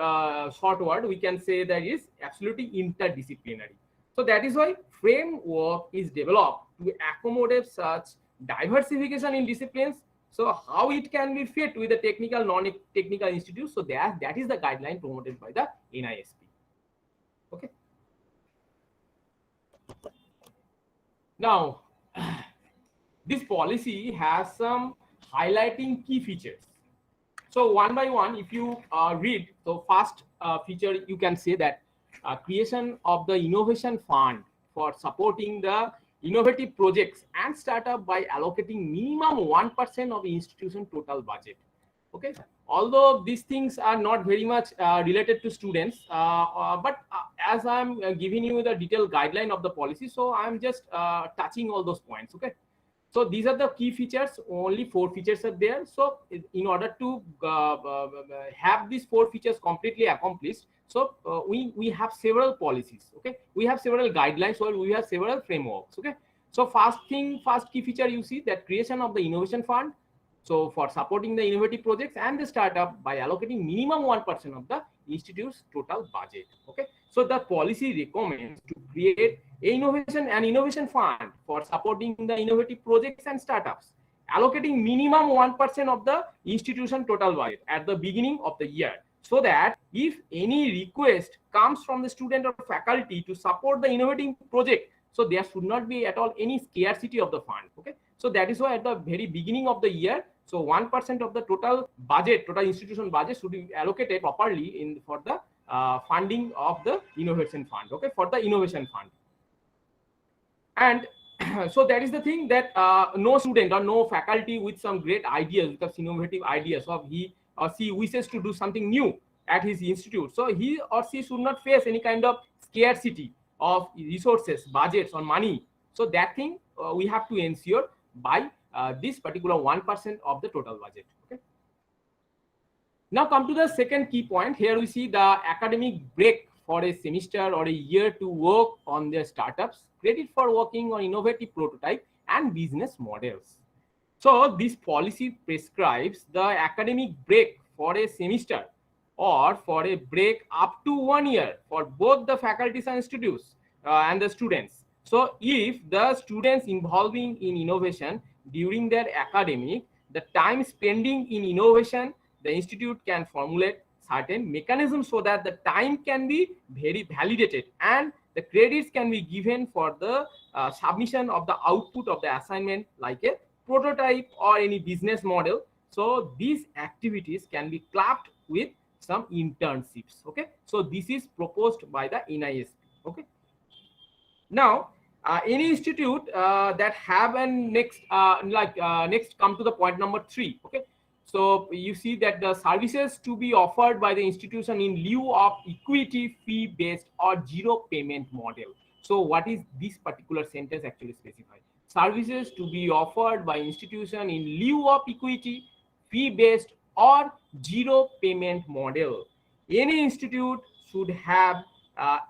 short word, we can say that it is absolutely interdisciplinary. So that is why framework is developed to accommodate such diversification in disciplines. So how it can be fit with the technical, non-technical institutes. So that is the guideline promoted by the NISP. Okay. Now, this policy has some highlighting key features. So one by one, if you read, so first feature, you can say that creation of the innovation fund for supporting the innovative projects and startup by allocating minimum 1% of the institution total budget. Okay, although these things are not very much related to students, but as I'm giving you the detailed guideline of the policy, so I'm just touching all those points. Okay, so these are the key features. Only 4 features are there. So in order to have these 4 features completely accomplished, so we have several policies. Okay, we have several guidelines, or we have several frameworks. Okay, so first key feature, you see that creation of the innovation fund, so for supporting the innovative projects and the startup by allocating minimum 1% of the institute's total budget. Okay, so the policy recommends to create an innovation fund for supporting the innovative projects and startups, allocating minimum 1% of the institution total budget at the beginning of the year, so that if any request comes from the student or faculty to support the innovative project, so there should not be at all any scarcity of the fund. Okay, so that is why at the very beginning of the year, so 1% of the total institution budget should be allocated properly for the funding of the innovation fund. Okay, for the innovation fund. And so that is the thing, that no student or no faculty with some great ideas, with some innovative ideas, of he or she wishes to do something new at his institute, so he or she should not face any kind of scarcity of resources, budgets, or money. So that thing we have to ensure by this particular 1% of the total budget. Okay. Now come to the second key point. Here we see the academic break for a semester or a year to work on their startups, credit for working on innovative prototype and business models. So this policy prescribes the academic break for a semester or for a break up to 1 year for both the faculties and institutes and the students. So if the students involving in innovation during their academic, the time spending in innovation, the institute can formulate certain mechanisms so that the time can be very validated and the credits can be given for the submission of the output of the assignment, like a prototype or any business model. So these activities can be clubbed with some internships. Okay, so this is proposed by the NISP. Okay, now any institute that have an next next come to the point number 3. Okay, so you see that the services to be offered by the institution in lieu of equity fee based or zero payment model. So what is this particular sentence actually specified? Services to be offered by institution in lieu of equity fee based or zero payment model. Any institute should have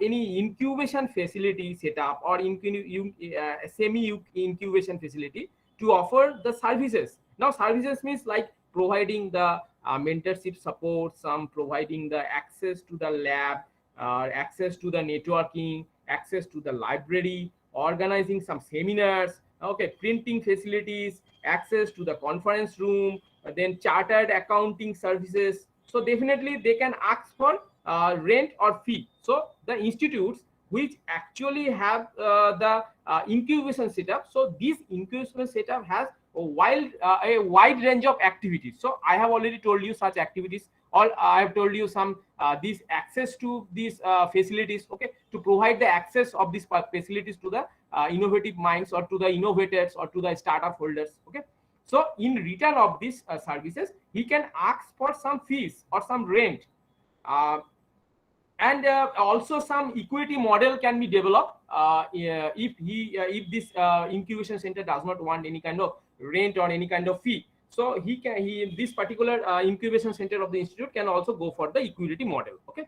any incubation facility set up or semi incubation facility to offer the services. Now services means like providing the mentorship support, some providing the access to the lab, access to the networking, access to the library, organizing some seminars, okay, printing facilities, access to the conference room, then chartered accounting services. So definitely they can ask for rent or fee. So the institutes which actually have the incubation setup, so this incubation setup has a wide range of activities. So I have already told you such activities, or I have told you some this access to these facilities, okay, to provide the access of these facilities to the innovative minds or to the innovators or to the startup holders. Okay, so in return of these services, he can ask for some fees or some rent, and also some equity model can be developed if this incubation center does not want any kind of rent or any kind of fee. So this particular incubation center of the institute can also go for the equity model. Okay,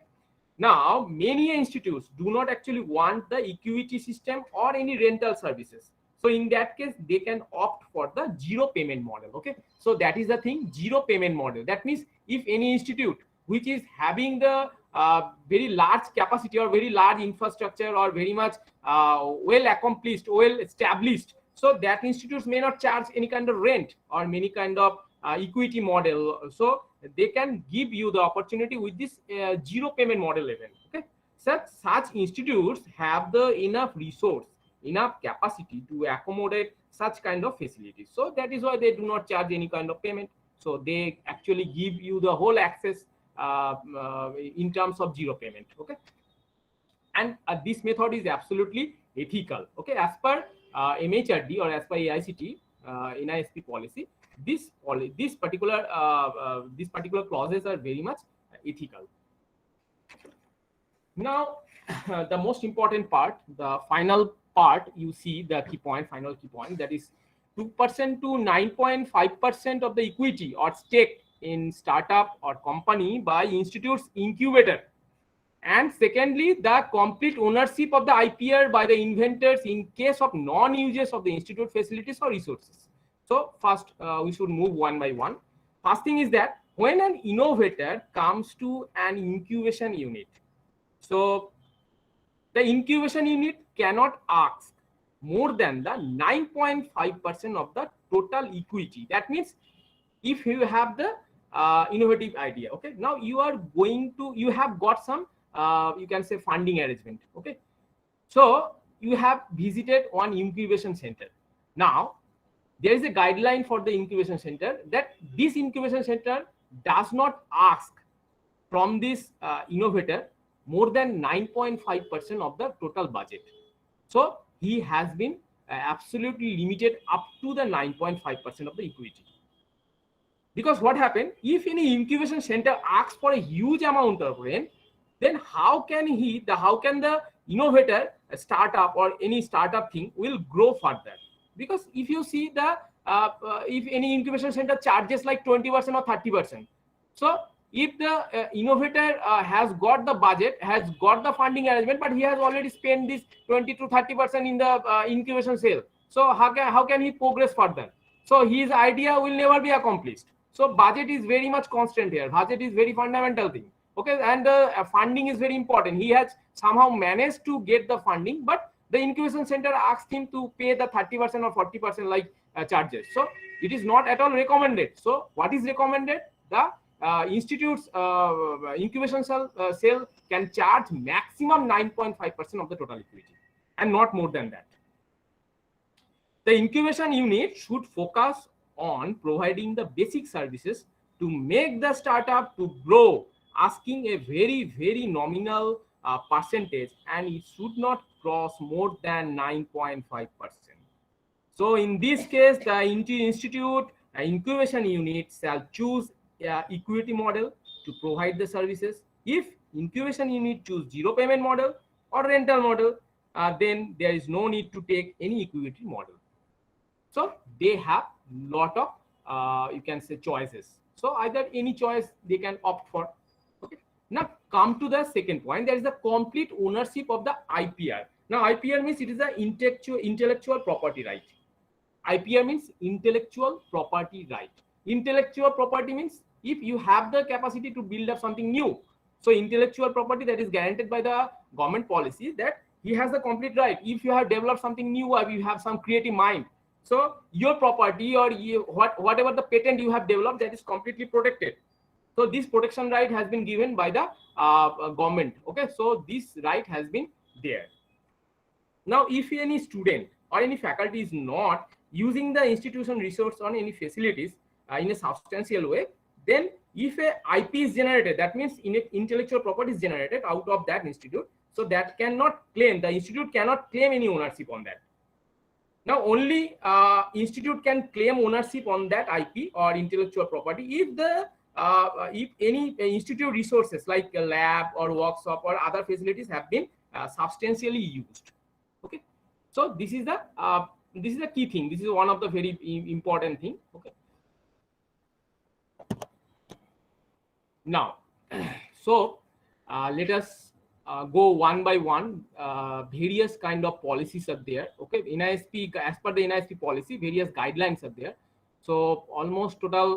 now many institutes do not actually want the equity system or any rental services. So in that case, they can opt for the zero payment model. Okay, so that is the thing, zero payment model. That means if any institute which is having the very large capacity or very large infrastructure or very much well accomplished, well established, so that institutes may not charge any kind of rent or many kind of equity model. So they can give you the opportunity with this zero payment model even. Okay, such institutes have the enough resource, enough capacity to accommodate such kind of facilities. So that is why they do not charge any kind of payment. So they actually give you the whole access in terms of zero payment. Okay, and this method is absolutely ethical. Okay, as per MHRD or as per AICT NISP policy, this particular clauses are very much ethical. Now, the most important part, the final part, you see the final key point, that is 2% to 9.5% of the equity or stake in startup or company by institute's incubator. And secondly, the complete ownership of the IPR by the inventors in case of non-uses of the institute facilities or resources. So first, we should move one by one. First thing is that when an innovator comes to an incubation unit, so the incubation unit cannot ask more than the 9.5% of the total equity. That means if you have the innovative idea, okay, now you have got some you can say funding arrangement. Okay, so you have visited one incubation center. Now there is a guideline for the incubation center that this incubation center does not ask from this innovator more than 9.5% of the total budget. So he has been absolutely limited up to the 9.5% of the equity. Because what happened, if any incubation center asks for a huge amount of rent, then how can the innovator, a startup or any startup thing will grow further? Because if you see if any incubation center charges like 20% or 30%, so if the innovator has got the budget, has got the funding arrangement, but he has already spent this 20 to 30% in the incubation sale, so how can he progress further? So his idea will never be accomplished. So budget is very much constant here. Budget is very fundamental thing. Okay, and funding is very important. He has somehow managed to get the funding, but the incubation center asked him to pay the 30% or 40% like charges. So it is not at all recommended. So what is recommended? The institute's incubation cell can charge maximum 9.5% of the total equity and not more than that. The incubation unit should focus on providing the basic services to make the startup to grow, asking a very, very nominal percentage, and it should not cross more than 9.5%. So in this case, the institute incubation unit shall choose equity model to provide the services. If incubation unit choose zero payment model or rental model, then there is no need to take any equity model. So they have lot of you can say choices. So either any choice they can opt for. Okay. Now come to the second point. There is the complete ownership of the IPR. Now IPR means it is the intellectual property right. IPR means intellectual property right. Intellectual property means if you have the capacity to build up something new. So intellectual property that is guaranteed by the government policy, that he has the complete right. If you have developed something new or you have some creative mind, so your property or whatever the patent you have developed, that is completely protected. So this protection right has been given by the government. Okay, so this right has been there. Now if any student or any faculty is not using the institution resource on any facilities in a substantial way, then if a IP is generated, that means intellectual property is generated out of that institute, so that cannot claim, the institute cannot claim any ownership on that. Now only institute can claim ownership on that IP or intellectual property if any institute resources like a lab or workshop or other facilities have been substantially used. Okay, so this is the key thing. This is one of the very important thing. Okay. Now, so let us go one by one. Various kind of policies are there. Okay, NISP, as per the NISP policy, various guidelines are there. So almost total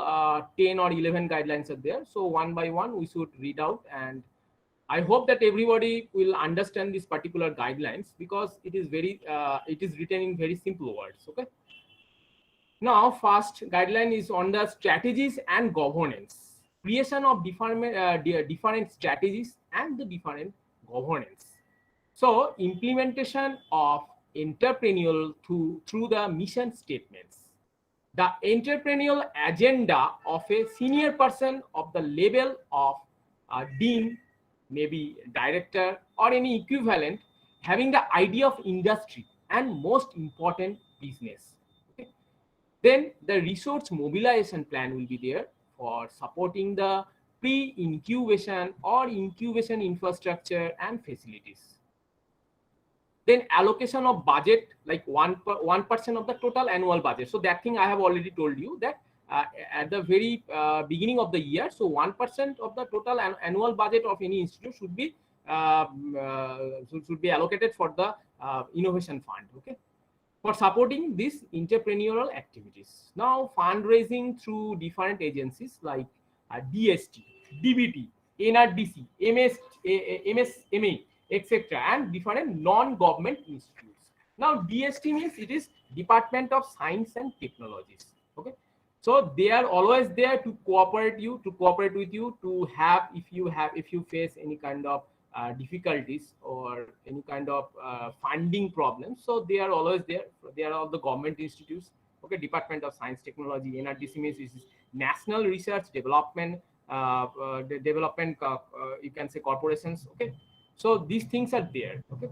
10 or 11 guidelines are there. So one by one we should read out, and I hope that everybody will understand this particular guidelines, because it is written in very simple words. Okay. Now, first guideline is on the strategies and governance. Creation of different strategies and the different governance. So implementation of entrepreneurial through the mission statements. the entrepreneurial agenda of a senior person of the level of dean, maybe director or any equivalent, having the idea of industry and most important business. Okay? Then the resource mobilization plan will be there for supporting the pre-incubation or incubation infrastructure and facilities. Then allocation of budget, like 1% of the total annual budget. So that thing I have already told you that at the very beginning of the year, so 1% of the total annual budget of any institute should be allocated for the innovation fund. Okay, for supporting these entrepreneurial activities. Now fundraising through different agencies like DST, DBT, NRDC, MSMA, etc., and different non-government institutes. Now DST means it is Department of Science and Technologies. Okay, so they are always there to cooperate with you to have, if you face any kind of difficulties or any kind of funding problems, so they are always there. They are all the government institutes. Okay, Department of Science Technology, NRDC means is National Research Development you can say corporations. Okay, so these things are there. Okay,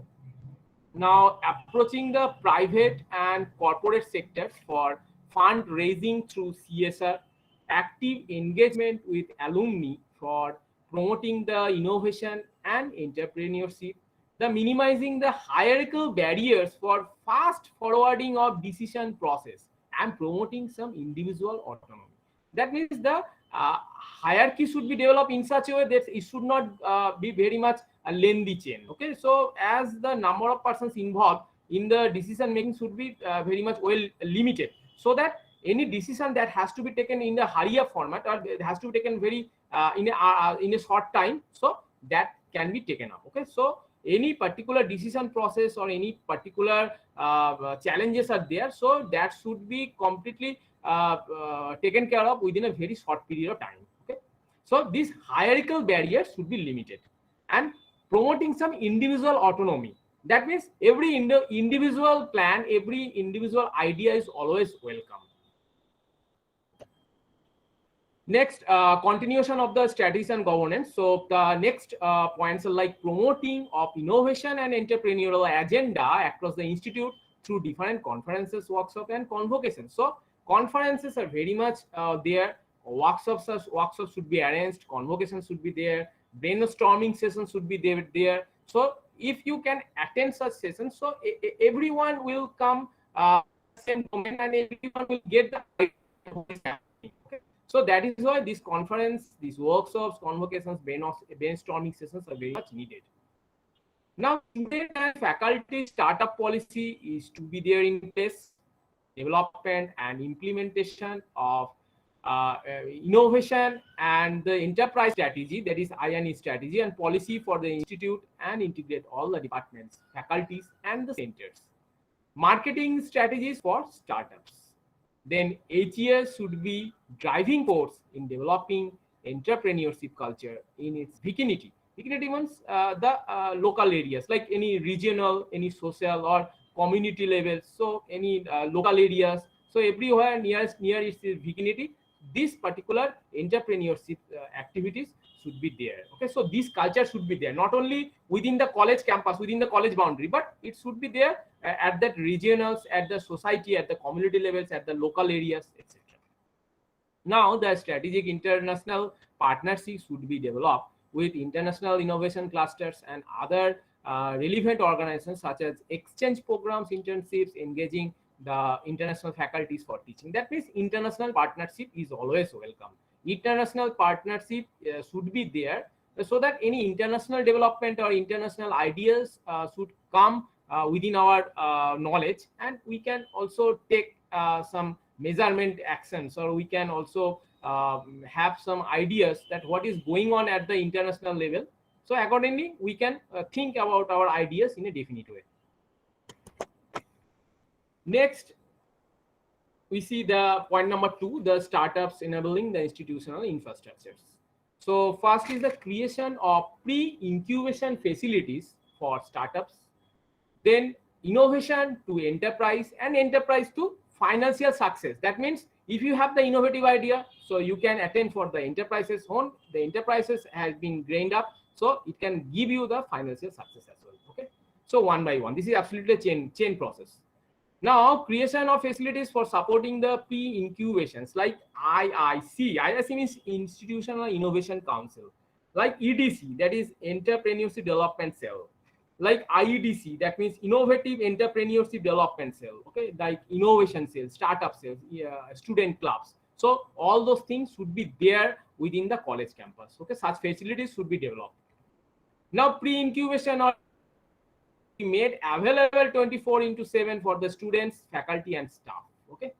now approaching the private and corporate sectors for fundraising through CSR, active engagement with alumni for promoting the innovation and entrepreneurship, the minimizing the hierarchical barriers for fast forwarding of decision process and promoting some individual autonomy. That means the hierarchy should be developed in such a way that it should not be very much a lengthy chain. Okay, so as the number of persons involved in the decision making should be very much well limited, so that any decision that has to be taken in the hurry-up format or it has to be taken very in a short time, so that can be taken up. Okay, so any particular decision process or any particular challenges are there, so that should be completely taken care of within a very short period of time. Okay, so these hierarchical barriers should be limited and promoting some individual autonomy. That means every individual plan, every individual idea is always welcome. Next, continuation of the strategies and governance. So the next points are like promoting of innovation and entrepreneurial agenda across the institute through different conferences, workshops, and convocations. So conferences are very much there. Workshops should be arranged. Convocations should be there. Brainstorming sessions should be there. So if you can attend such sessions, so everyone will come same moment and everyone will get the idea of what is happening. Okay? So that is why this conference, these workshops, convocations, brainstorming sessions are very much needed. Now, student and faculty startup policy is to be there in place. Development and implementation of innovation and the enterprise strategy, that is I&E strategy and policy for the institute, and integrate all the departments, faculties, and the centers. Marketing strategies for startups. Then HES should be driving force in developing entrepreneurship culture in its vicinity. Vicinity means the local areas, like any regional, any social or community levels. So any local areas. So everywhere near its vicinity, this particular entrepreneurship activities should be there. Okay, so this culture should be there, not only within the college campus, within the college boundary, but it should be there at that regionals, at the society, at the community levels, at the local areas, etc. Now the strategic international partnerships should be developed with international innovation clusters and other relevant organizations such as exchange programs, internships, engaging the international faculties for teaching. That means international partnership is always welcome. International partnership should be there so that any international development or international ideas should come within our knowledge, and we can also take some measurement actions, or we can also have some ideas that what is going on at the international level. So accordingly, we can think about our ideas in a definite way. Next, we see the point number 2, the startups enabling the institutional infrastructures. So first is the creation of pre-incubation facilities for startups, then innovation to enterprise and enterprise to financial success. That means If you have the innovative idea, so you can attend for the enterprises own. The enterprises has been grained up, so it can give you the financial success as well. Okay, so one by one, this is absolutely a chain process. Now, creation of facilities for supporting the pre-incubations like IIC. IIC means Institutional Innovation Council. Like EDC, that is Entrepreneurship Development Cell. Like IEDC, that means Innovative Entrepreneurship Development Cell. Okay, like innovation cells, startup cells, student clubs. So all those things should be there within the college campus. Okay, such facilities should be developed. Now, pre-incubation or made available 24/7 for the students, faculty, and staff. Okay.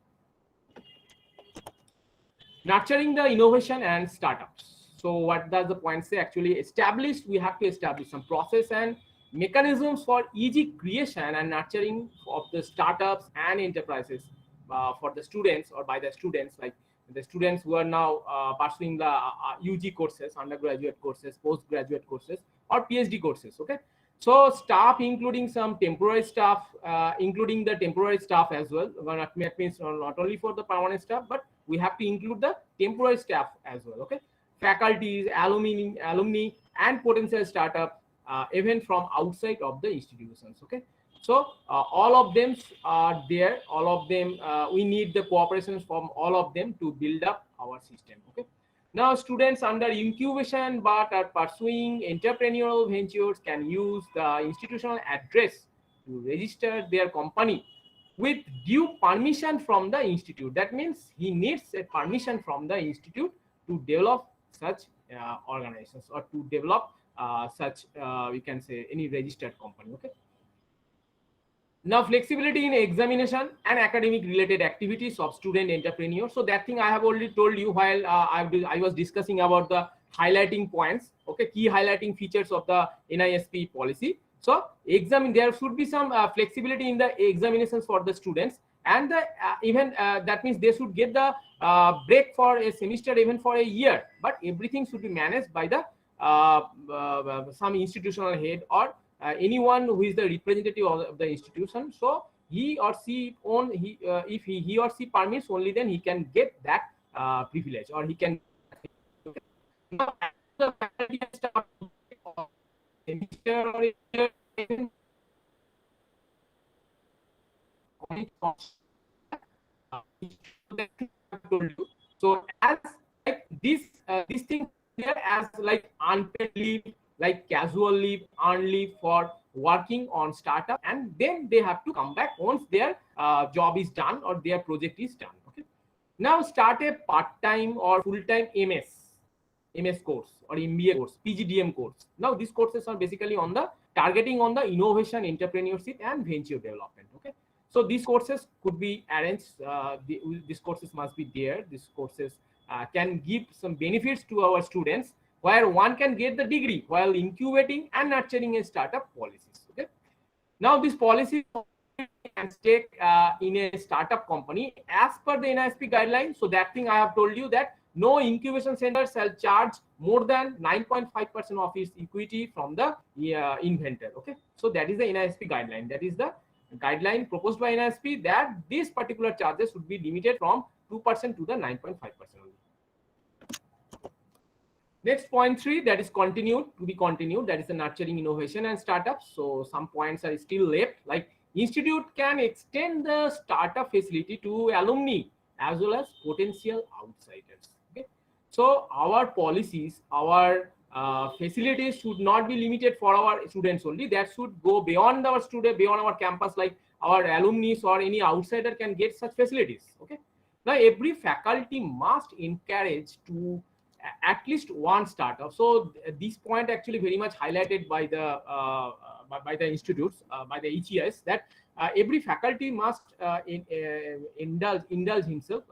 Nurturing the innovation and startups. So what does the point say? Actually, established, we have to establish some process and mechanisms for easy creation and nurturing of the startups and enterprises for the students or by the students, like the students who are now pursuing the UG courses, undergraduate courses, postgraduate courses, or PhD courses. Okay. So staff, including some temporary staff, including the temporary staff as well. That means not only for the permanent staff, but we have to include the temporary staff as well. Okay, faculties, alumni, and potential startup, even from outside of the institutions. Okay, so all of them are there. All of them, we need the cooperation from all of them to build up our system. Okay. Now, students under incubation but are pursuing entrepreneurial ventures can use the institutional address to register their company with due permission from the institute. That means he needs a permission from the institute to develop such organizations or to develop such, we can say, any registered company. Okay. Now, flexibility in examination and academic related activities of student entrepreneurs. So that thing I have already told you while I was discussing about the highlighting points. Okay, key highlighting features of the NISP policy. So there should be some flexibility in the examinations for the students, and the, even that means they should get the break for a semester, even for a year. But everything should be managed by the some institutional head or anyone who is the representative of the institution. So he or she if he or she permits, only then he can get that privilege, or he can. Now, the faculty and staff so as like this thing here as like unpaid leave, like casual leave, earned leave for working on startup, and then they have to come back once their job is done or their project is done. Okay. Now start a part-time or full-time MS course or MBA course, PGDM course. Now these courses are basically on the targeting on the innovation, entrepreneurship, and venture development. Okay. So these courses could be arranged. These courses must be there. These courses can give some benefits to our students, where one can get the degree while incubating and nurturing a startup policies. Okay. Now this policy can take in a startup company as per the NISP guidelines. So that thing I have told you, that no incubation center shall charge more than 9.5% of its equity from the inventor. Okay. So that is the NISP guideline. That is the guideline proposed by NISP, that these particular charges should be limited from 2% to the 9.5% only. Next, point 3, that is to be continued, that is the nurturing innovation and startups. So some points are still left, like institute can extend the startup facility to alumni as well as potential outsiders. Okay. So our policies, our facilities should not be limited for our students only. That should go beyond our student, beyond our campus, like our alumni or any outsider can get such facilities. Okay. Now every faculty must encourage to at least one startup. So this point actually very much highlighted by the institutes, by the HES, that every faculty must indulge himself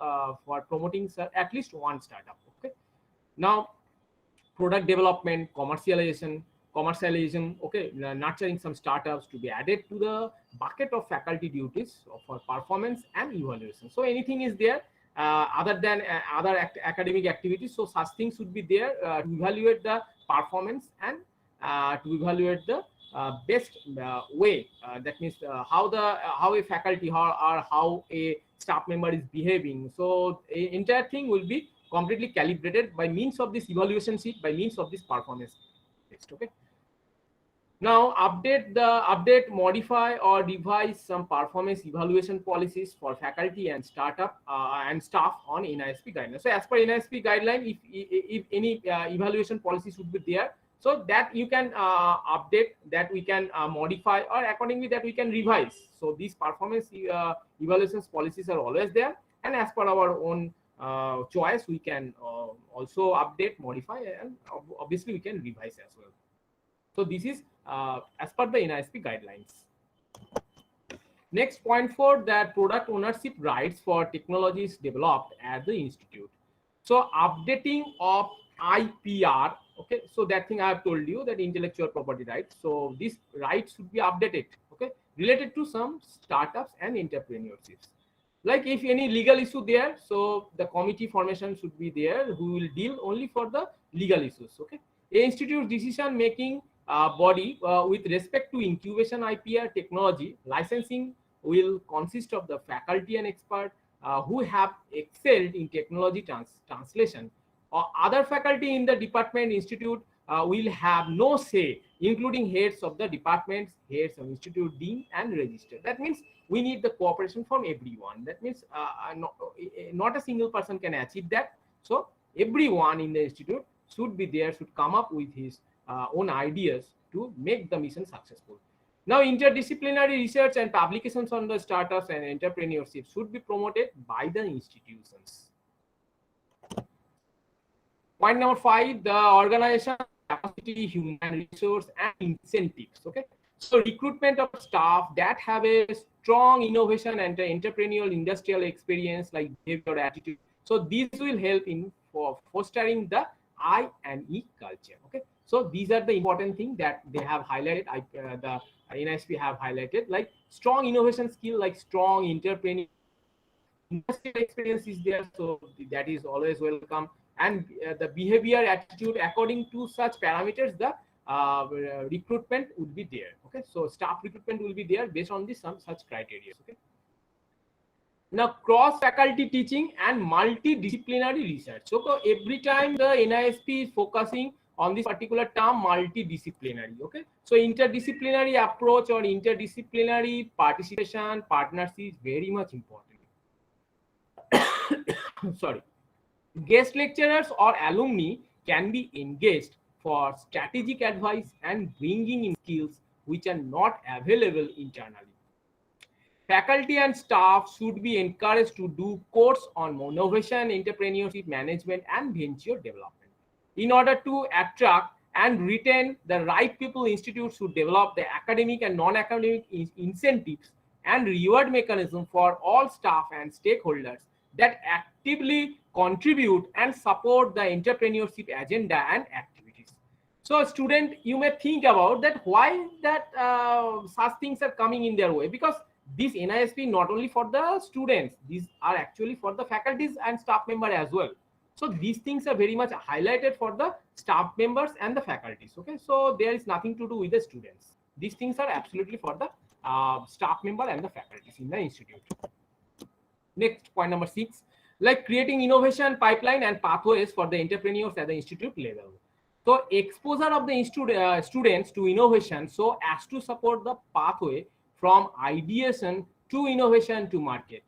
for promoting at least one startup. Okay. Now, product development, commercialization. Okay, nurturing some startups to be added to the bucket of faculty duties for performance and evaluation. So anything is there other than other academic activities. So such things should be there to evaluate the performance and to evaluate the best way. That means how a faculty or how a staff member is behaving. So entire thing will be completely calibrated by means of this evaluation sheet, by means of this performance test. Okay. Now update, modify or revise some performance evaluation policies for faculty and startup and staff on NISP guidelines. So as per NISP guideline, if any evaluation policy should be there, so that you can update, that we can modify, or accordingly that we can revise. So these performance evaluations policies are always there, and as per our own choice, we can also update, modify, and obviously we can revise as well. So this is as per the NISP guidelines. Next, point 4, that product ownership rights for technologies developed at the institute. So updating of IPR, okay, so that thing I have told you, that intellectual property rights. So these rights should be updated, okay, related to some startups and entrepreneurships. Like if any legal issue there, so the committee formation should be there who will deal only for the legal issues, okay. A institute decision making body with respect to incubation IPR technology licensing will consist of the faculty and expert who have excelled in technology translation, or other faculty in the department institute will have no say, including heads of the departments, heads of institute, dean, and register. That means we need the cooperation from everyone. That means not a single person can achieve that. So everyone in the institute should be there, should come up with his own ideas to make the mission successful. Now, interdisciplinary research and publications on the startups and entrepreneurship should be promoted by the institutions. Point number 5, the organization capacity, human resource, and incentives. Okay, so recruitment of staff that have a strong innovation and entrepreneurial industrial experience, like behavior, attitude. So these will help in for fostering the I&E culture. Okay, so these are the important things that they have highlighted. The NISP have highlighted, like strong innovation skill, like strong entrepreneurial industrial experience is there, so that is always welcome. And the behavior, attitude, according to such parameters, the recruitment would be there. Okay, so staff recruitment will be there based on this some such criteria. Okay. Now, cross-faculty teaching and multidisciplinary research. So every time the NISP is focusing on this particular term, multidisciplinary. Okay, so interdisciplinary approach or interdisciplinary participation, partnership is very much important. Sorry. Guest lecturers or alumni can be engaged for strategic advice and bringing in skills which are not available internally. Faculty and staff should be encouraged to do course on innovation, entrepreneurship, management, and venture development. In order to attract and retain the right people, institutes should develop the academic and non-academic incentives and reward mechanism for all staff and stakeholders that actively contribute and support the entrepreneurship agenda and activities. So student, you may think about that why that such things are coming in their way, because this NISP not only for the students, these are actually for the faculties and staff member as well. So these things are very much highlighted for the staff members and the faculties. Okay, so there is nothing to do with the students. These things are absolutely for the staff member and the faculties in the institute. Next, point number 6, like creating innovation pipeline and pathways for the entrepreneurs at the institute level. So exposure of the students to innovation so as to support the pathway from ideation to innovation to market.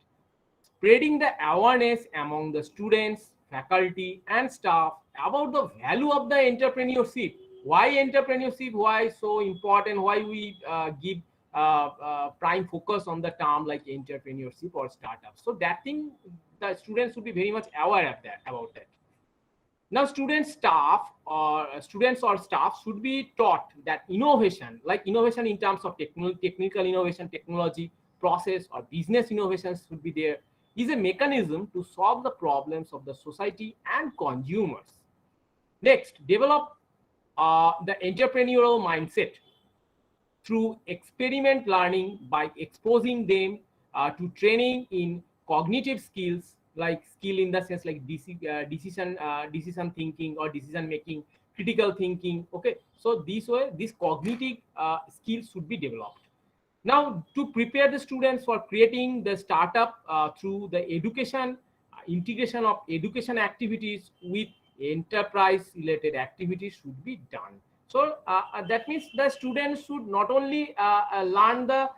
Spreading the awareness among the students, faculty, and staff about the value of the entrepreneurship. Why entrepreneurship? Why so important? Why we give prime focus on the term like entrepreneurship or startup? So that thing, the students should be very much aware of that, about that. Now, students or staff should be taught that innovation, like innovation in terms of technical innovation, technology, process, or business innovations should be there, is a mechanism to solve the problems of the society and consumers. Next, develop the entrepreneurial mindset through experiment learning by exposing them to training in cognitive skills, like skill in the sense like decision thinking or decision making, critical thinking. Okay, so this way, these cognitive skills should be developed. Now, to prepare the students for creating the startup through the education, integration of education activities with enterprise related activities should be done. So that means the students should not only learn the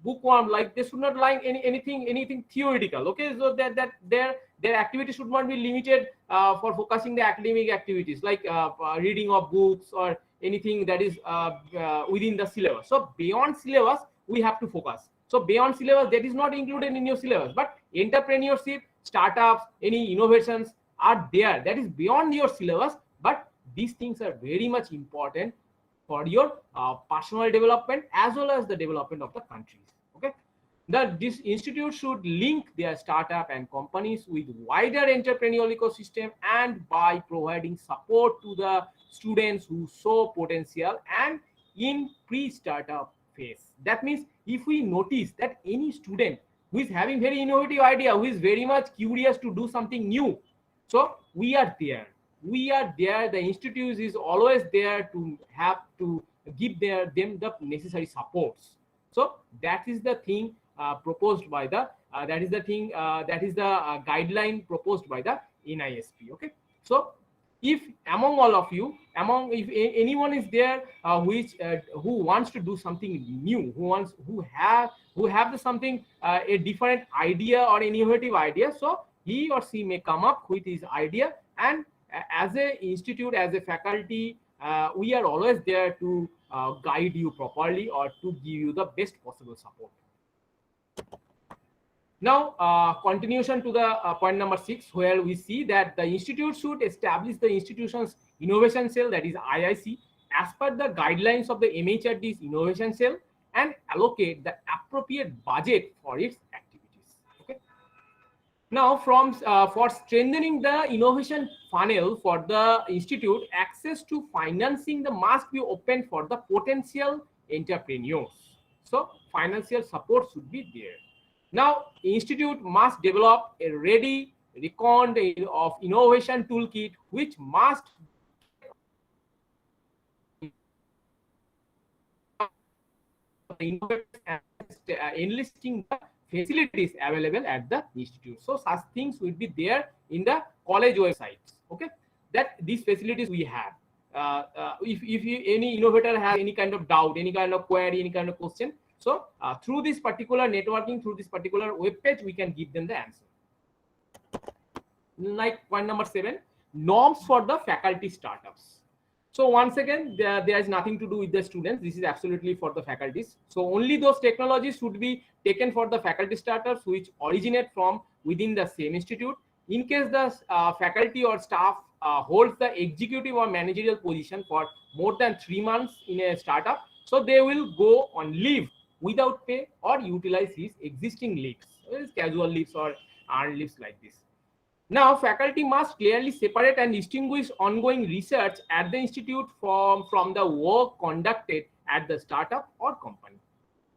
bookworm, like they should not learn anything theoretical. Okay, so that their activity should not be limited for focusing the academic activities like reading of books or anything that is within the syllabus. So beyond syllabus we have to focus. So beyond syllabus, that is not included in your syllabus, but entrepreneurship, startups, any innovations are there, that is beyond your syllabus, but these things are very much important for your personal development as well as the development of the countries. Okay, this institute should link their startup and companies with wider entrepreneurial ecosystem, and by providing support to the students who show potential and in pre-startup phase. That means if we notice that any student who is having very innovative idea, who is very much curious to do something new, so we are there. The institute is always there to have to give them the necessary supports. So that is the thing proposed by the that is the guideline proposed by the NISP. Okay, so if among all of you, if anyone is there who wants to do something new, who have the something a different idea or innovative idea, so he or she may come up with his idea, and as a institute, as a faculty, we are always there to guide you properly or to give you the best possible support. Now, continuation to the point number 6, where we see that the institute should establish the institution's innovation cell, that is IIC, as per the guidelines of the MHRD's innovation cell, and allocate the appropriate budget for its activities. Okay. Now, for strengthening the innovation funnel for the institute, access to financing must be open for the potential entrepreneurs. So, financial support should be there. Now, institute must develop a ready reckoned of innovation toolkit, which must enlisting the facilities available at the institute. So such things will be there in the college websites. Okay, that these facilities we have. If any innovator has any kind of doubt, any kind of query, any kind of question, so through this particular networking, through this particular web page, we can give them the answer. Like point number 7, norms for the faculty startups. So once again, there is nothing to do with the students. This is absolutely for the faculties. So only those technologies should be taken for the faculty startups which originate from within the same institute. In case the faculty or staff holds the executive or managerial position for more than 3 months in a startup, so they will go on leave without pay or utilize his existing leaves, casual leaves or earned leaves like this. Now, faculty must clearly separate and distinguish ongoing research at the institute from the work conducted at the startup or company.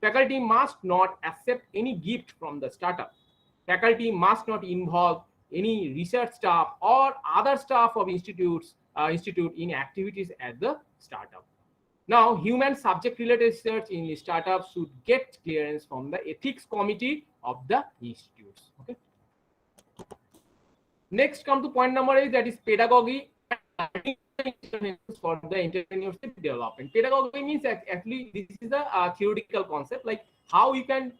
Faculty must not accept any gift from the startup. Faculty must not involve any research staff or other staff of institute in activities at the startup. Now, human subject related research in startups should get clearance from the ethics committee of the institutes. Okay. Next, come to point number 8, that is pedagogy for the entrepreneurship development. Pedagogy means actually this is a theoretical concept, like how you can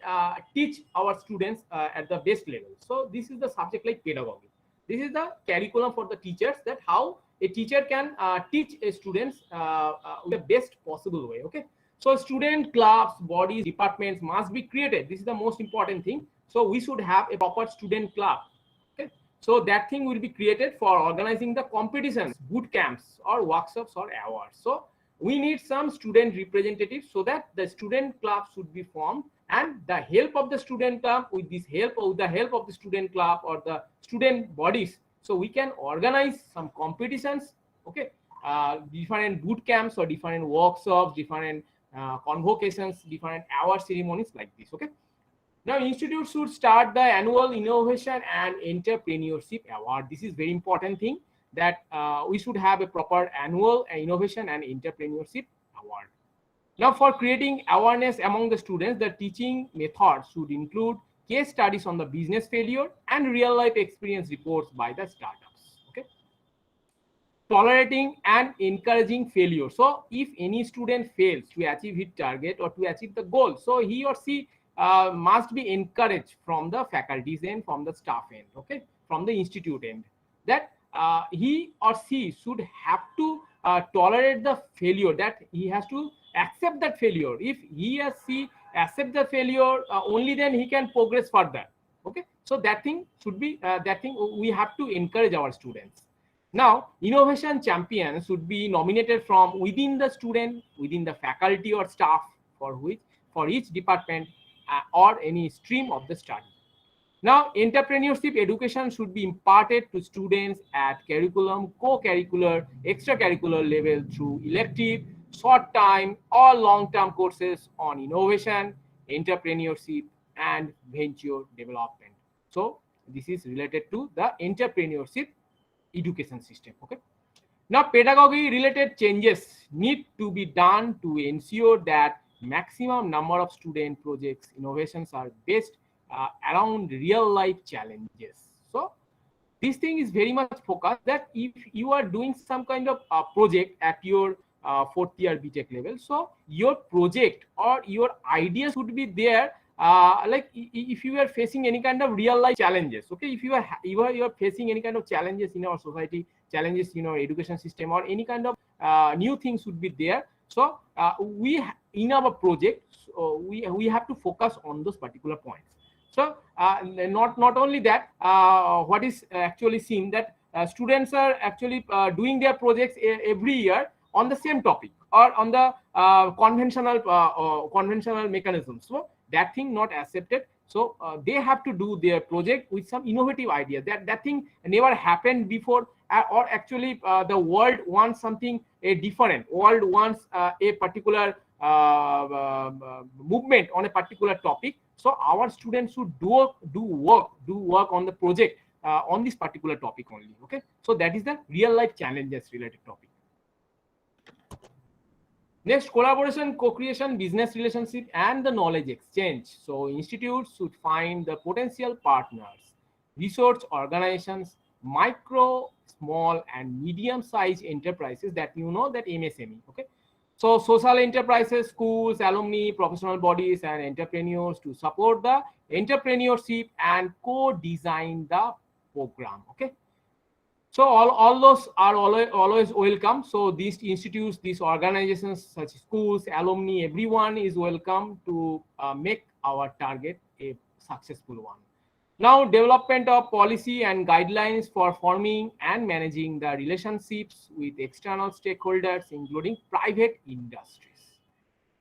teach our students at the best level. So this is the subject like pedagogy. This is the curriculum for the teachers, that how a teacher can teach a students the best possible way. Okay. So student clubs, bodies, departments must be created. This is the most important thing. So we should have a proper student club. So that thing will be created for organizing the competitions, boot camps or workshops or awards. So we need some student representatives, so that the student club should be formed, and the help of the student club, with the help of the student club or the student bodies, so we can organize some competitions. Okay, different boot camps or different workshops, different convocations, different award ceremonies like this. Okay. Now, institute should start the annual innovation and entrepreneurship award. This is very important thing, that we should have a proper annual innovation and entrepreneurship award. Now, for creating awareness among the students, the teaching method should include case studies on the business failure and real life experience reports by the startups. Okay. Tolerating and encouraging failure. So if any student fails to achieve his target or to achieve the goal, so he or she must be encouraged from the faculty's end, from the staff end, okay, from the institute end, that he or she should have to tolerate the failure, that he has to accept that failure. If he or she accept the failure, only then he can progress further. Okay, so that thing should be that thing we have to encourage our students. Now, innovation champions should be nominated from within the student, within the faculty or staff for each department or any stream of the study. Now, entrepreneurship education should be imparted to students at curriculum, co-curricular, extracurricular level through elective, short-time or long-term courses on innovation, entrepreneurship, and venture development. So, this is related to the entrepreneurship education system. Okay. Now, pedagogy related changes need to be done to ensure that maximum number of student projects innovations are based around real life challenges. So this thing is very much focused that if you are doing some kind of project at your fourth year BTech level, so your project or your ideas would be there. Like if you are facing any kind of real life challenges, okay, if you are facing any kind of challenges in our society, challenges in our education system, or any kind of new things would be there. So we in our project, we have to focus on those particular points. So not only that, what is actually seen that students are actually doing their projects every year on the same topic or on the conventional mechanisms. So that thing not accepted. So they have to do their project with some innovative idea. That thing never happened before, or actually the world wants something different. World wants a particular movement on a particular topic. So our students should do work on the project on this particular topic only. Okay, so that is the real life challenges related topic. Next, collaboration, co-creation, business relationship, and the knowledge exchange. So institutes should find the potential partners, research organizations, micro, small, and medium-sized enterprises, that you know, that MSME. Okay, so social enterprises, schools, alumni, professional bodies, and entrepreneurs to support the entrepreneurship and co-design the program. Okay. So all those are always welcome. So these institutes, these organizations such as schools, alumni, everyone is welcome to make our target a successful one. Now, development of policy and guidelines for forming and managing the relationships with external stakeholders, including private industries.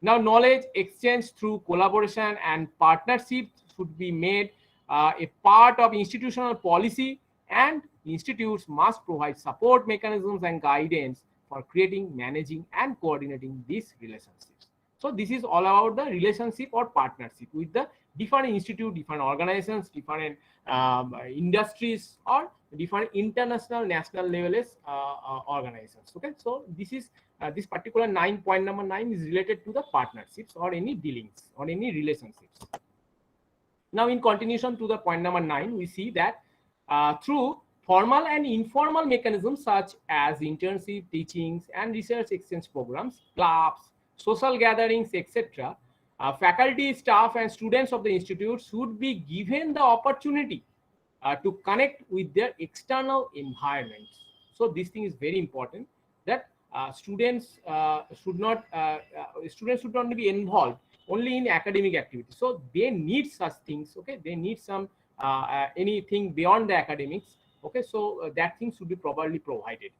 Now, knowledge exchange through collaboration and partnership should be made a part of institutional policy, and institutes must provide support mechanisms and guidance for creating, managing, and coordinating these relationships. So this is all about the relationship or partnership with the different institute, different organizations, different industries, or different international, national levels organizations. Okay, so this is this particular point number 9 is related to the partnerships or any dealings or any relationships. Now, in continuation to the point number 9, we see that through formal and informal mechanisms such as internship, teachings, and research exchange programs, clubs, social gatherings, etc., faculty, staff, and students of the institute should be given the opportunity to connect with their external environments. So this thing is very important, that students should not be involved only in academic activities. So they need such things. Okay, they need some anything beyond the academics. Okay, so that thing should be properly provided.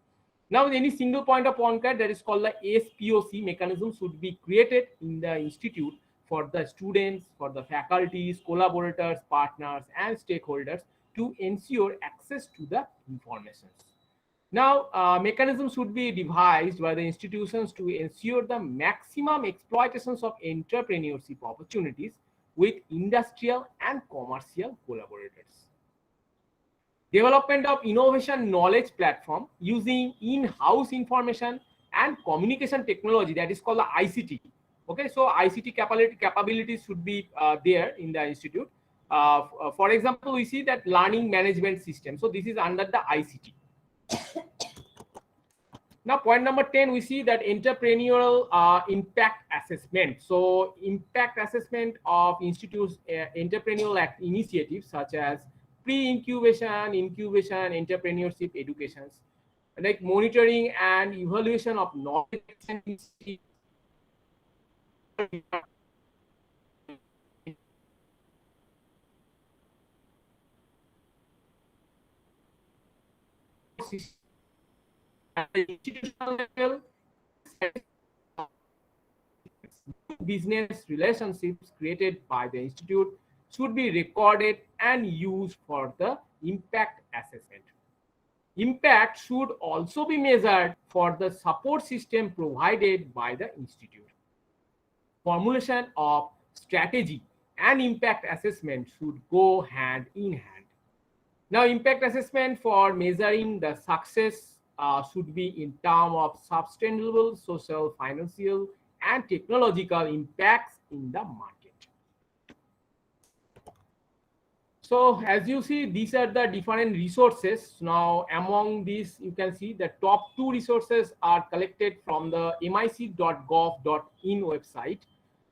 Now, any single point of contact, that is called the SPOC mechanism, should be created in the institute for the students, for the faculties, collaborators, partners, and stakeholders to ensure access to the information. Now, mechanisms should be devised by the institutions to ensure the maximum exploitations of entrepreneurship opportunities with industrial and commercial collaborators. Development of innovation knowledge platform using in-house information and communication technology, that is called the ICT, Okay, so ICT capabilities should be there in the institute. For example, we see that learning management system. So this is under the ICT. Now, point number 10, we see that entrepreneurial impact assessment. So impact assessment of institutes' entrepreneurial initiatives such as pre-incubation, incubation, entrepreneurship educations, like monitoring and evaluation of knowledge initiatives. At the institutional level, business relationships created by the institute should be recorded and used for the impact assessment. Impact should also be measured for the support system provided by the institute. Formulation of strategy and impact assessment should go hand in hand. Now, impact assessment for measuring the success should be in terms of sustainable social, financial, and technological impacts in the market. So as you see, these are the different resources. Now, among these, you can see the top 2 resources are collected from the mic.gov.in website.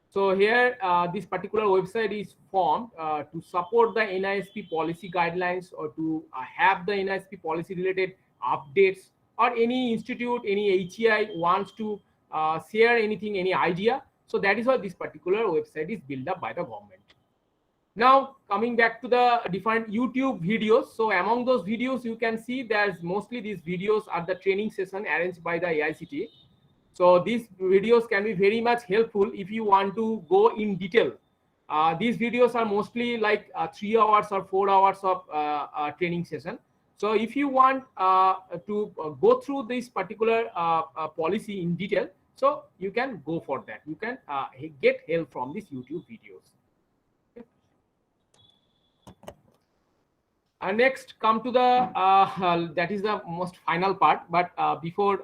So here, this particular website is formed to support the NISP policy guidelines or to have the NISP policy related updates, or any institute, any HEI wants to share anything, any idea. So that is why this particular website is built up by the government. Now, coming back to the different YouTube videos. So among those videos, you can see there's mostly these videos are the training session arranged by the AICTE. So these videos can be very much helpful if you want to go in detail. These videos are mostly like 3 hours or 4 hours of training session. So if you want to go through this particular policy in detail, so you can go for that. You can get help from these YouTube videos. Next, come to the that is the most final part. But before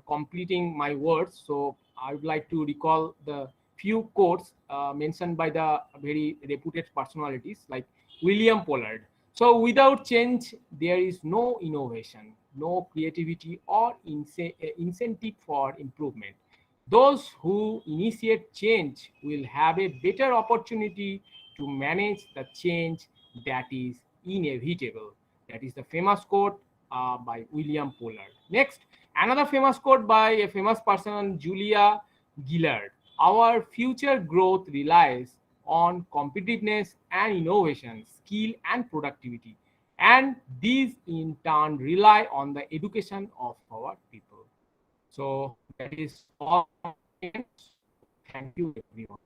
completing my words, so I would like to recall the few quotes mentioned by the very reputed personalities like William Pollard. So without change, there is no innovation, no creativity, or incentive for improvement. Those who initiate change will have a better opportunity to manage the change that is inevitable. That is the famous quote by William Pollard. Next, another famous quote by a famous person, Julia Gillard. Our future growth relies on competitiveness and innovation, skill and productivity. And these in turn rely on the education of our people. So that is all. Thank you, everyone.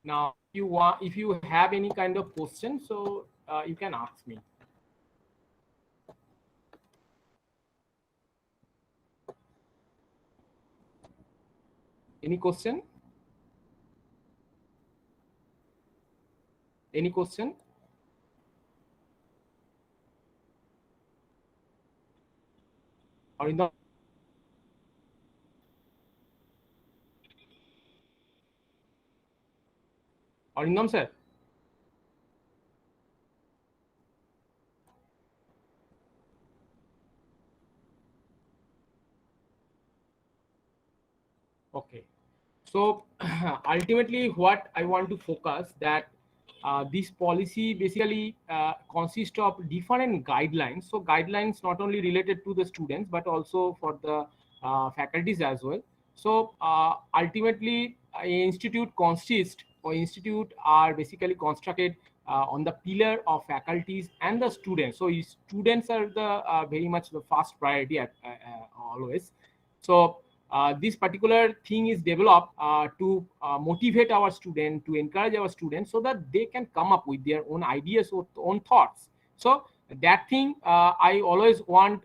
Now, if you have any kind of question, so you can ask me. Any question? Any question? Arindam? Arindam sir? Okay. So ultimately what I want to focus that this policy basically consists of different guidelines. So guidelines not only related to the students, but also for the faculties as well. So ultimately institute consists or institute are basically constructed on the pillar of faculties and the students. So students are the very much the first priority at, always. So this particular thing is developed to motivate our students, to encourage our students so that they can come up with their own ideas or own thoughts. So that thing I always want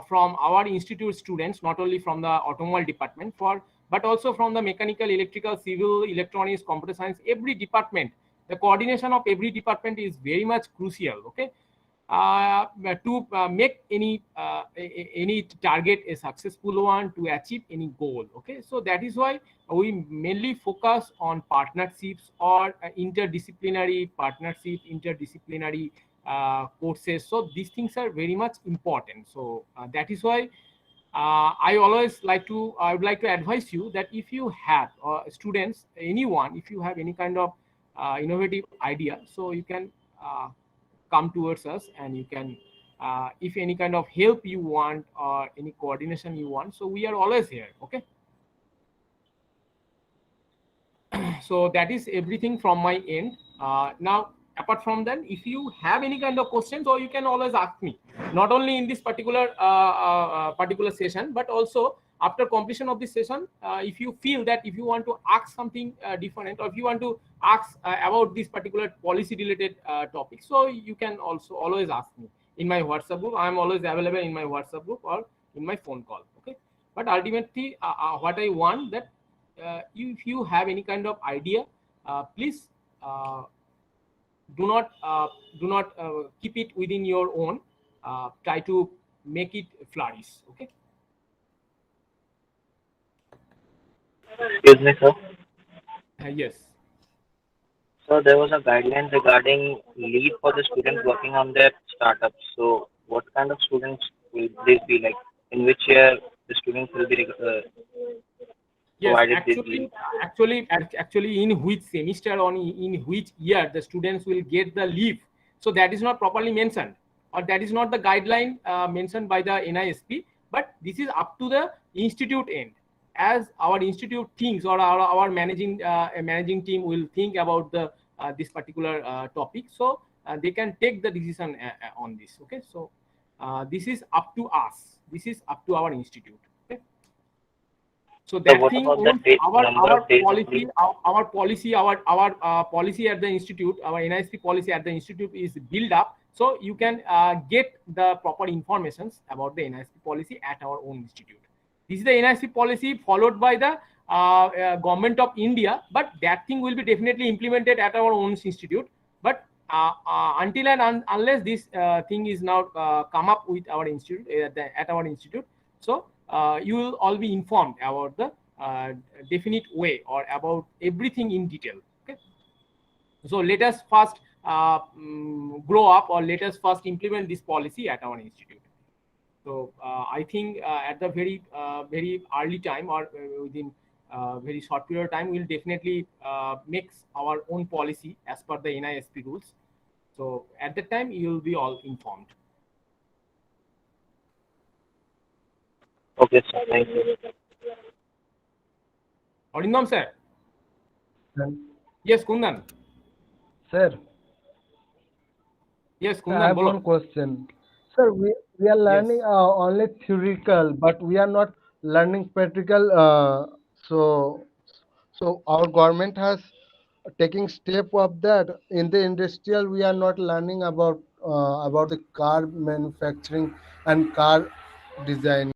from our institute students, not only from the automobile department, but also from the mechanical, electrical, civil, electronics, computer science, every department. The coordination of every department is very much crucial. Okay. to make any target a successful one, to achieve any goal. Okay, so that is why we mainly focus on partnerships or interdisciplinary partnership, interdisciplinary courses. So these things are very much important. So that is why I would like to advise you that if you have students, anyone, if you have any kind of innovative idea, so you can come towards us, and you can, if any kind of help you want or any coordination you want, so we are always here. Okay. So that is everything from my end. Now, apart from that, if you have any kind of questions, or you can always ask me, not only in this particular session, but also after completion of this session. If you feel that if you want to ask something different, or if you want to ask about this particular policy related topic, so you can also always ask me in my WhatsApp group. I am always available in my WhatsApp group or in my phone call. Okay. But ultimately, what I want that if you have any kind of idea, please do not keep it within your own. Try to make it flourish. Okay. Excuse me, sir. Yes. So there was a guideline regarding leave for the students working on their startups. So what kind of students will this be like? In which year the students will be Yes, provided this leave? actually, in which semester or in which year the students will get the leave. So that is not properly mentioned, or that is not the guideline mentioned by the NISP. But this is up to the institute end, as our institute thinks, or our managing team will think about the this particular topic. So they can take the decision on this. Okay, so this is up to us. This is up to our institute. Okay. So So that what thing about the owns day, our number of days of policy, leave? our policy, our policy at the institute, our NISP policy at the institute is built up. So you can get the proper informations about the NISP policy at our own institute. This is the NISP policy followed by the government of India, but that thing will be definitely implemented at our own institute. But until and unless this thing is now come up with our institute at our institute, so you will all be informed about the definite way, or about everything in detail. Okay. So let us first grow up, or let us first implement this policy at our institute. So I think at the very early time, or within very short period of time, we'll definitely make our own policy as per the NISP rules. So at that time, you will be all informed. Okay, sir. Thank you. Arindam sir. And, Yes, Kundan. sir, Yes, I Kundan, have bolo. one question. Sir, we are Yes. learning only theoretical, but we are not learning practical. So our government has taking step of that. In the industrial, we are not learning about the car manufacturing and car design.